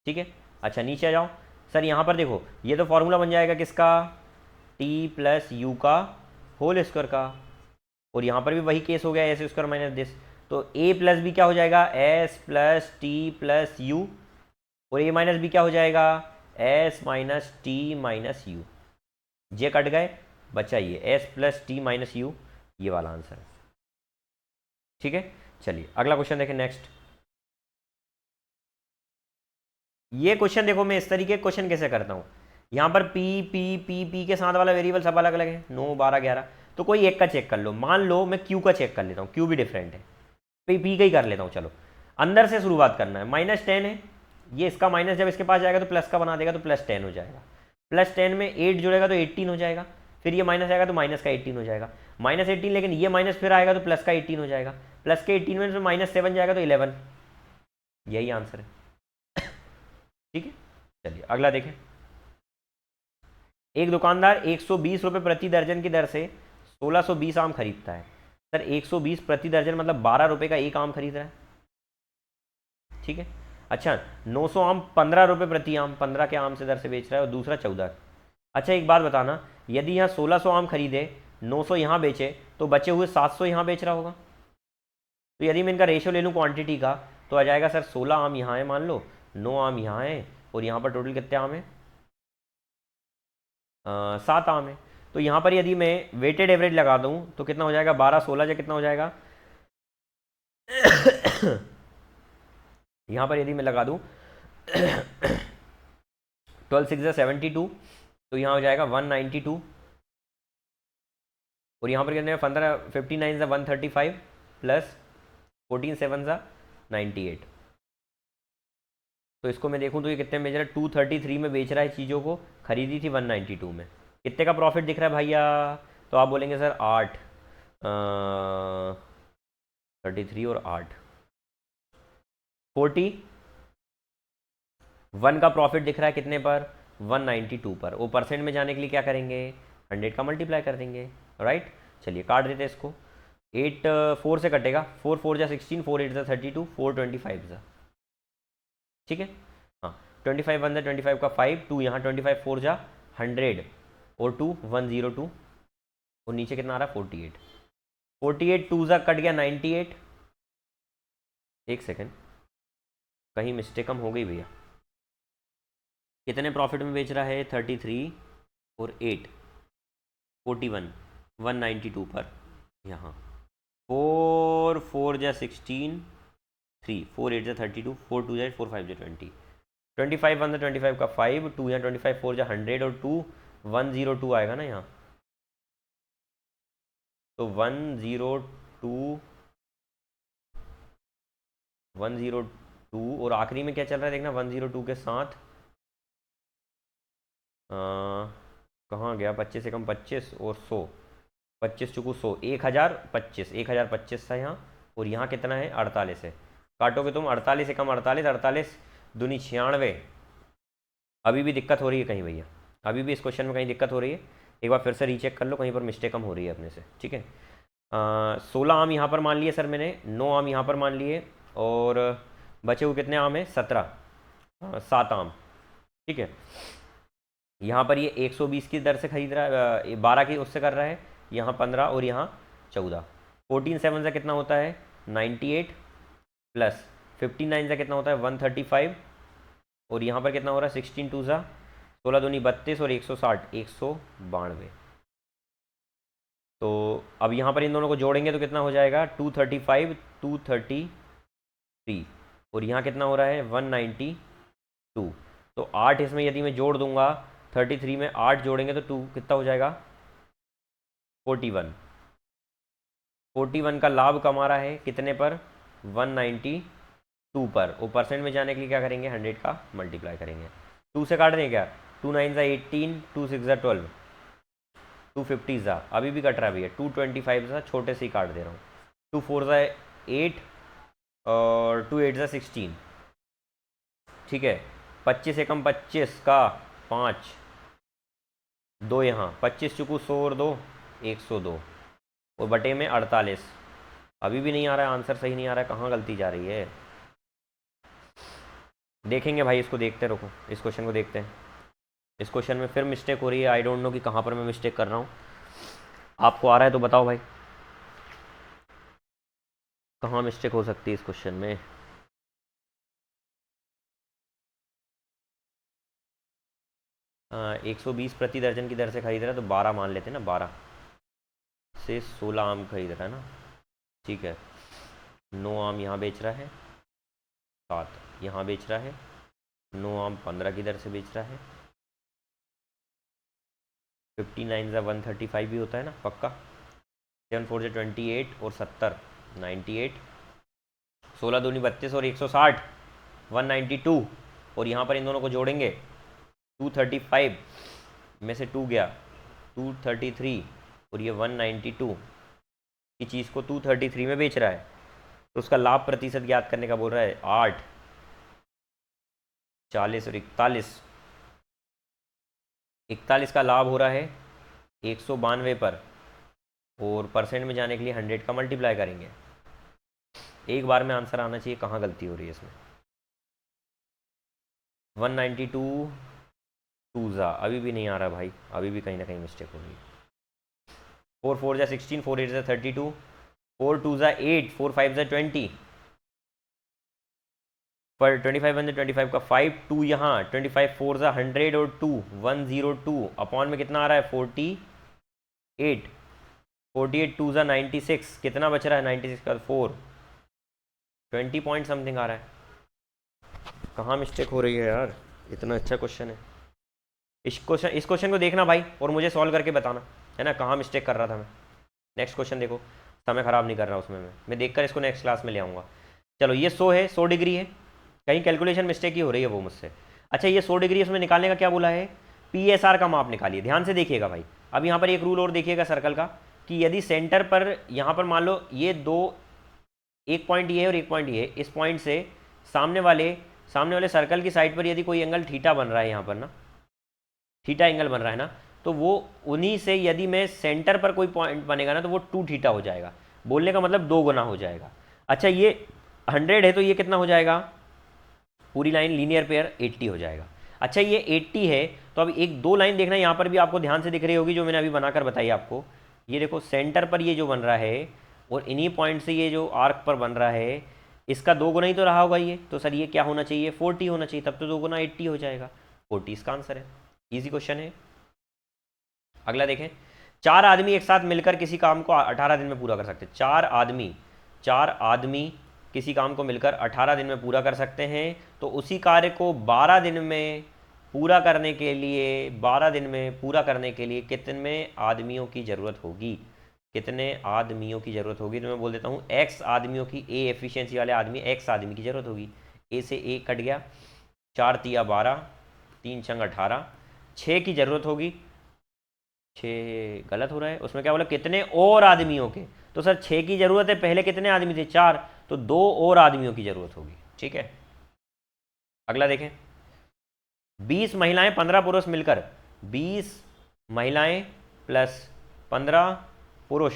ठीक है, अच्छा नीचे आ जाओ, सर यहाँ पर देखो ये तो फॉर्मूला बन जाएगा किसका, टी प्लस यू का होल स्क्वायर का, और यहाँ पर भी वही केस हो गया एस स्क्वायर माइनस दिस, तो ए प्लस बी क्या हो जाएगा S plus T plus you, और ए माइनस बी क्या हो जाएगा S minus T minus you, J cut गए बचा ये S plus T minus you, ये वाला आंसर है। ठीक है, चलिए अगला क्वेश्चन देखें नेक्स्ट। ये क्वेश्चन देखो मैं इस तरीके के क्वेश्चन कैसे करता हूँ, यहाँ पर पी के साथ वाला वेरिएबल सब अलग अलग है 9 12 11, तो कोई एक का चेक कर लो, मान लो मैं क्यू का चेक कर लेता हूँ, क्यू भी डिफरेंट है, पी का ही कर लेता हूँ। चलो अंदर से शुरुआत करना है, -10 है, ये इसका माइनस जब इसके पास जाएगा तो प्लस का बना देगा तो +10 हो जाएगा, +10 में 8 जुड़ेगा तो 18 हो जाएगा, फिर ये माइनस आएगा तो माइनस का 18 हो जाएगा, -18, लेकिन ये माइनस फिर आएगा तो प्लस का 18 हो जाएगा, प्लस के 18 में -7 जाएगा तो 11, यही आंसर है। ठीक है, चलिए अगला देखें। एक दुकानदार 120 रुपये प्रति दर्जन की दर से 1620 आम खरीदता है। सर 120 प्रति दर्जन मतलब 12 रुपये का एक आम खरीद रहा है। ठीक है, अच्छा 900 आम 15 रुपये प्रति आम, 15 के आम से दर से बेच रहा है और दूसरा 14। अच्छा एक बात बताना, यदि यहाँ 1600 आम खरीदे 900 यहाँ बेचे तो बचे हुए 700 यहाँ बेच रहा होगा, तो यदि मैं इनका रेशियो ले लूँ क्वांटिटी का तो आ जाएगा सर 16 आम यहाँ है मान लो, 9 आम यहाँ है, और यहाँ पर टोटल कितने आम है 7 आम है। तो यहाँ पर यदि मैं वेटेड एवरेज लगा दूँ तो कितना हो जाएगा 12 16 या कितना हो जाएगा यहाँ पर यदि मैं लगा दूँ 12 6 72, तो यहाँ हो जाएगा 192, और यहाँ पर कितने 15 59 135 प्लस 14 7 98, तो इसको मैं देखूँ तो ये कितने में बेच रहा है 233 में बेच रहा है चीज़ों को, खरीदी थी 192 में, कितने का प्रॉफिट दिख रहा है भैया, तो आप बोलेंगे सर 8 33 और 8 41 का प्रॉफिट दिख रहा है कितने पर 192 पर, वो परसेंट में जाने के लिए क्या करेंगे 100 का मल्टीप्लाई कर देंगे, राइट। चलिए काट देते हैं इसको, 8 4 से कटेगा, 4 4 जा 16, 4 8 जा 32, 4 25 जा, ठीक है हाँ 25 1 जा 25 का 5, 2 यहाँ 25 4 जा 100 और 2 102, और नीचे कितना आ रहा है 48, 48 2 जा कट गया 98, एक सेकेंड कहीं मिस्टेक कम हो गई भैया, कितने प्रॉफिट में बेच रहा है 33 और 8 41 192 पर, यहाँ 4 4 जा 16, 3 4 8 जा 32, 4 2 जा 4 5 जा 20, 25 1 जा 25 का 5, 2 यहाँ 25 4 जा 100 और 2 102 आएगा ना यहाँ, तो 102 और आखिरी में क्या चल रहा है देखना 102 के साथ कहाँ गया 25 से कम 25 और 100, 25 चुकू 100 1025 1025 था यहाँ, और यहाँ कितना है 48 है, काटोगे तुम 48 एकम 48, 48 दूनी 96। अभी भी दिक्कत हो रही है कहीं भैया, अभी भी इस क्वेश्चन में कहीं दिक्कत हो रही है? एक बार फिर से रीचेक कर लो, कहीं पर मिस्टेक कम हो रही है अपने से, ठीक है। 16 आम यहाँ पर मान लिए सर मैंने, 9 आम यहाँ पर मान लिए, और बचे हुए कितने आम हैं? 17, 7 आम, ठीक है। यहाँ पर ये 120 की दर से खरीद रहा है, 12 की उससे कर रहा है, यहाँ 15 और यहाँ 14। 14 7 से कितना होता है? 98 प्लस 59 से कितना होता है? 135, और यहाँ पर कितना हो रहा है? 16 2 सा 16 दूनी 32 और 160 192। तो अब यहाँ पर इन दोनों को जोड़ेंगे तो कितना हो जाएगा? 235 233, और यहाँ कितना हो रहा है? 192। तो 8 इसमें यदि मैं जोड़ दूंगा, 33 में 8 जोड़ेंगे तो 2 कितना हो जाएगा? 41। 41 का लाभ कमा रहा है कितने पर? 192 पर। और परसेंट में जाने के लिए क्या करेंगे? 100 का मल्टीप्लाई करेंगे। 2 से काट दें क्या? 2 9 ज़ा 18, 2 6 ज़ा 12, 250 ज़ा अभी भी कट रहा है भैया, 225 ज़ा छोटे से ही काट दे रहा हूँ, 2 4 ज़ा 8 और 2 8 ज़ा 16, ठीक है। 25 एकम 25 का 5, 2 यहाँ 25 चुकू 100 और 2 102, और बटे में 48। अभी भी नहीं आ रहा है आंसर, सही नहीं आ रहा है, कहाँ गलती जा रही है? देखेंगे भाई, इसको देखते रहो, इस क्वेश्चन को देखते हैं। इस क्वेश्चन में फिर मिस्टेक हो रही है, आई डोंट नो कि कहाँ पर मैं मिस्टेक कर रहा हूँ। आपको आ रहा है तो बताओ भाई, कहाँ मिस्टेक हो सकती है इस क्वेश्चन में? 120 प्रति दर्जन की दर से खरीद रहा है तो 12 मान लेते हैं ना, 12 से 16 आम खरीद रहा है ना, ठीक है। 9 आम यहाँ बेच रहा है, 7 यहाँ बेच रहा है, 9 आम 15 की दर से बेच रहा है। 59 ज़ा 135 भी होता है ना पक्का। 7 4 ज़ा 28 और 70 98, 16 दूनी 32 और 160 192, और यहाँ पर इन दोनों को जोड़ेंगे 235 में से 2 गया 233, और ये 192 की चीज़ को 233 में बेच रहा है, तो उसका लाभ प्रतिशत ज्ञात करने का बोल रहा है। 8 40 और 41 का लाभ हो रहा है 192 पर, और परसेंट में जाने के लिए 100 का मल्टीप्लाई करेंगे। एक बार में आंसर आना चाहिए, कहाँ गलती हो रही है इसमें? 192 2 ज़ा अभी भी नहीं आ रहा भाई, अभी भी कहीं ना कहीं मिस्टेक हो रही है। 4 4 ज़ा 16, 4 8 ज़ा 32, 4 2 ज़ा 8, 4 5 ज़ा 20, पर 25 1 25 का 5 2 यहाँ 25 4 ज़ा 100 और 2 102 अपॉन में कितना आ रहा है? 48 48 2 ज़ा 96, कितना बच रहा है? 96 का 4 20 पॉइंट समथिंग आ रहा है। कहाँ मिस्टेक हो रही है यार? इतना अच्छा क्वेश्चन है। इस क्वेश्चन को देखना भाई, और मुझे सॉल्व करके बताना, है ना, कहाँ मिस्टेक कर रहा था मैं। नेक्स्ट क्वेश्चन देखो, समय ख़राब नहीं कर रहा उसमें, मैं देखकर इसको नेक्स्ट क्लास में ले आऊँगा। चलो, ये 100 है, 100 डिग्री है, कहीं कैलकुलेशन मिस्टेक ही हो रही है वो मुझसे। अच्छा, ये 100 डिग्री उसमें निकालने का क्या बोला है? PSR का माप निकालिए। ध्यान से देखिएगा भाई, अब यहाँ पर एक रूल और देखिएगा सर्कल का, कि यदि सेंटर पर यहाँ पर मान लो ये दो, एक पॉइंट ये है और एक पॉइंट ये है, इस पॉइंट से सामने वाले सर्कल की साइड पर यदि कोई एंगल थीटा बन रहा है, यहाँ पर ना थीटा एंगल बन रहा है ना, तो वो उन्हीं से यदि मैं सेंटर पर कोई पॉइंट बनेगा ना, तो वो 2 थीटा हो जाएगा। बोलने का मतलब 2 गुना हो जाएगा। अच्छा, ये 100 है तो ये कितना हो जाएगा? पूरी लाइन लीनियर पेयर 80 हो जाएगा। अच्छा, ये 80 है तो अब एक दो लाइन देखना, यहाँ पर भी आपको ध्यान से दिख रही होगी, जो मैंने अभी बनाकर बताई आपको। ये देखो, सेंटर पर ये जो बन रहा है और इन्हीं पॉइंट से ये जो आर्क पर बन रहा है, इसका 2 गुना ही तो रहा होगा ये। तो सर ये क्या होना चाहिए? 40 होना चाहिए, तब तो 2 गुना 80 हो जाएगा। 40 इसका आंसर है। इजी क्वेश्चन है। अगला देखें, 4 आदमी एक साथ मिलकर किसी काम को 18 दिन में पूरा कर सकते हैं। 4 आदमी किसी काम को मिलकर 18 दिन में पूरा कर सकते हैं, तो उसी कार्य को 12 दिन में पूरा करने के लिए 12 दिन में पूरा करने के लिए कितने आदमियों की ज़रूरत होगी? कितने आदमियों की ज़रूरत होगी? तो मैं बोल देता हूँ x आदमियों की, ए एफिशिएंसी वाले आदमी, x आदमी की ज़रूरत होगी। ए से ए कट गया, 4 तिया 12, 3 छंग 18, 6 की ज़रूरत होगी। 6 गलत हो रहा है, उसमें क्या बोला? कितने और आदमियों के, तो सर 6 की ज़रूरत है, पहले कितने आदमी थे? 4, तो 2 और आदमियों की ज़रूरत होगी। ठीक है, अगला देखें। 20 महिलाएं 15 पुरुष मिलकर, 20 महिलाएं प्लस 15 पुरुष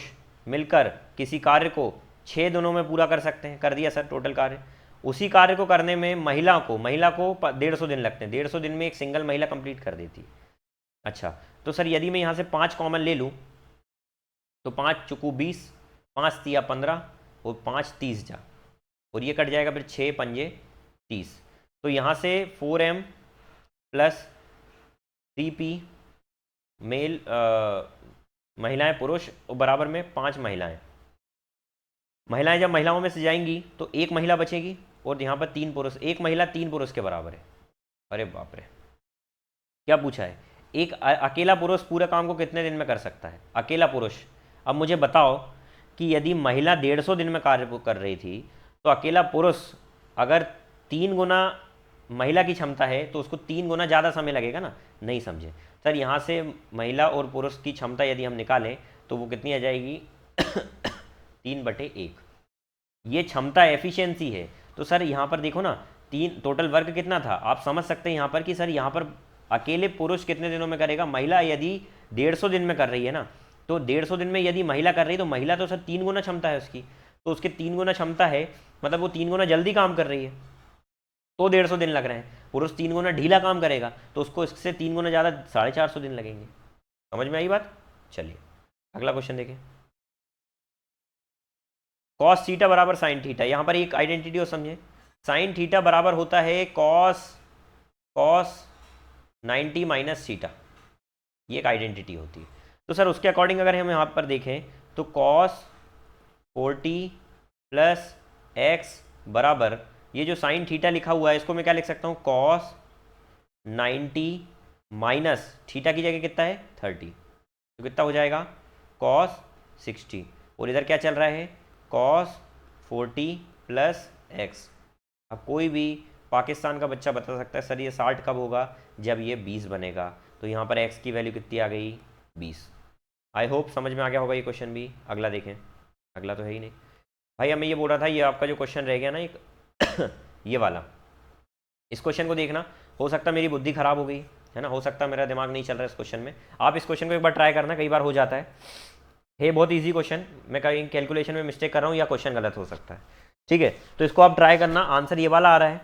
मिलकर किसी कार्य को 6 दिनों में पूरा कर सकते हैं। कर दिया सर टोटल कार्य। उसी कार्य को करने में महिला को 150 दिन लगते हैं। 150 दिन में एक सिंगल महिला कंप्लीट कर देती है। अच्छा, तो सर यदि मैं यहाँ से 5 कॉमन ले लूँ तो 5 चुकू 20, 5 तिया 15 और 5 30 जा, और ये कट जाएगा फिर 6 पंजे 30। तो यहाँ से 4m प्लस 3p मेल महिलाएं पुरुष और बराबर में 5 महिलाएं। महिलाएं जब महिलाओं में से जाएंगी तो एक महिला बचेगी और यहाँ पर 3 पुरुष, एक महिला 3 पुरुष के बराबर है। अरे बाप रे, क्या पूछा है? एक अकेला पुरुष पूरे काम को कितने दिन में कर सकता है? अकेला पुरुष। अब मुझे बताओ कि यदि महिला 150 दिन में कार्य कर रही थी तो अकेला पुरुष अगर 3 गुना महिला की क्षमता है तो उसको 3 गुना ज़्यादा समय लगेगा ना? नहीं समझे सर। यहाँ से महिला और पुरुष की क्षमता यदि हम निकालें तो वो कितनी आ जाएगी? 3/1। ये क्षमता एफिशिएंसी है। तो सर यहाँ पर देखो ना, 3 टोटल वर्क कितना था? आप समझ सकते हैं यहाँ पर कि सर यहाँ पर अकेले पुरुष कितने दिनों में करेगा? महिला यदि 150 दिन में कर रही है ना, तो 150 दिन में यदि महिला कर रही है तो महिला तो सर 3 गुना क्षमता है उसकी, तो उसके 3 गुना क्षमता है, मतलब वो 3 गुना जल्दी काम कर रही है, तो 150 दिन लग रहे हैं। पुरुष 3 गुना ढीला काम करेगा तो उसको इससे 3 गुना ज़्यादा 450 दिन लगेंगे। समझ में आई बात? चलिए अगला क्वेश्चन देखें। कॉस थीटा बराबर साइन थीटा। यहाँ पर एक आइडेंटिटी हो समझे। साइन थीटा बराबर होता है कॉस 90 माइनस थीटा, ये एक आइडेंटिटी होती है। तो सर उसके अकॉर्डिंग अगर हम यहाँ पर देखें तो कॉस 40 प्लस एक्स बराबर, ये जो साइन थीटा लिखा हुआ है इसको मैं क्या लिख सकता हूँ? कॉस 90 माइनस थीटा की जगह कितना है? 30, तो कितना हो जाएगा? कॉस 60। और इधर क्या चल रहा है? Cos 40 plus x. अब कोई भी पाकिस्तान का बच्चा बता सकता है सर ये 60 कब होगा? जब ये 20 बनेगा। तो यहाँ पर x की वैल्यू कितनी आ गई? 20। आई होप समझ में आ गया होगा ये क्वेश्चन भी। अगला देखें। अगला तो है ही नहीं भाई। अब मैं ये बोल रहा था, ये आपका जो क्वेश्चन रह गया ना एक ये वाला, इस क्वेश्चन को देखना। हो सकता मेरी बुद्धि खराब हो गई है ना, हो सकता मेरा दिमाग नहीं चल रहा है इस क्वेश्चन में। आप इस क्वेश्चन को एक बार ट्राई करना, कई बार हो जाता है बहुत ईजी क्वेश्चन। मैं कहीं कैलकुलेशन में मिस्टेक कर रहा हूँ या क्वेश्चन गलत हो सकता है। ठीक है, तो इसको आप ट्राई करना। आंसर ये वाला आ रहा है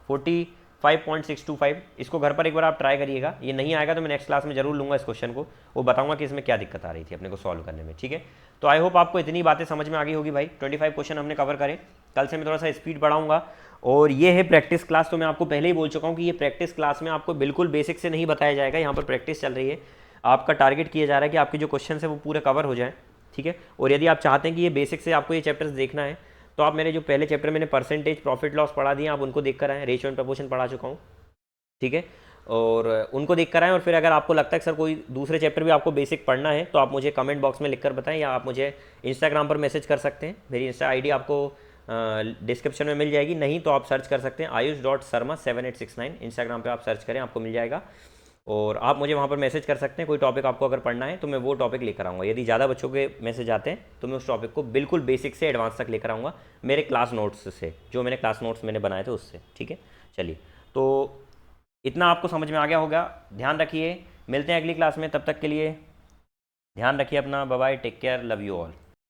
45.625। इसको घर पर एक बार आप ट्राई करिएगा। ये नहीं आएगा तो मैं नेक्स्ट क्लास में जरूर लूँगा इस क्वेश्चन को, वो बताऊंगा कि इसमें क्या दिक्कत आ रही थी अपने को सॉल्व करने में। ठीक है, तो आई होप आपको इतनी बातें समझ में आ गई होगी भाई। 25 क्वेश्चन हमने कवर करे। कल से मैं थोड़ा सा स्पीड बढ़ाऊंगा। और ये है प्रैक्टिस क्लास। तो मैं आपको पहले ही बोल चुका हूँ कि ये प्रैक्टिस क्लास में आपको बिल्कुल बेसिक से नहीं बताया जाएगा। यहाँ पर प्रैक्टिस चल रही है, आपका टारगेट किया जा रहा है कि आपके जो क्वेश्चन है वो पूरे कवर हो जाए। ठीक है, और यदि आप चाहते हैं कि ये बेसिक से आपको ये चैप्टर्स देखना है तो आप मेरे जो पहले चैप्टर मैंने परसेंटेज प्रॉफिट लॉस पढ़ा दिए, आप उनको देख कर आएँ। रेशियो एंड प्रपोर्शन पढ़ा चुका हूँ। ठीक है, और उनको देख कर आएँ। और फिर अगर आपको लगता है कि सर कोई दूसरे चैप्टर भी आपको बेसिक पढ़ना है तो आप मुझे कमेंट बॉक्स में लिख कर बताएं, या आप मुझे इंस्टाग्राम पर मैसेज कर सकते हैं। मेरी इंस्टा आईडी आपको डिस्क्रिप्शन में मिल जाएगी, नहीं तो आप सर्च कर सकते हैं ayush.sarma7869। इंस्टाग्राम पे आप सर्च करें, आपको मिल जाएगा। और आप मुझे वहाँ पर मैसेज कर सकते हैं। कोई टॉपिक आपको अगर पढ़ना है तो मैं वो टॉपिक लेकर आऊँगा। यदि ज़्यादा बच्चों के मैसेज आते हैं तो मैं उस टॉपिक को बिल्कुल बेसिक से एडवांस तक लेकर आऊँगा मेरे क्लास नोट्स से, जो मैंने क्लास नोट्स मैंने बनाए थे उससे। ठीक है, चलिए तो इतना आपको समझ में आ गया होगा। ध्यान रखिए, मिलते हैं अगली क्लास में। तब तक के लिए ध्यान रखिए अपना। Bye bye, take care, love you all.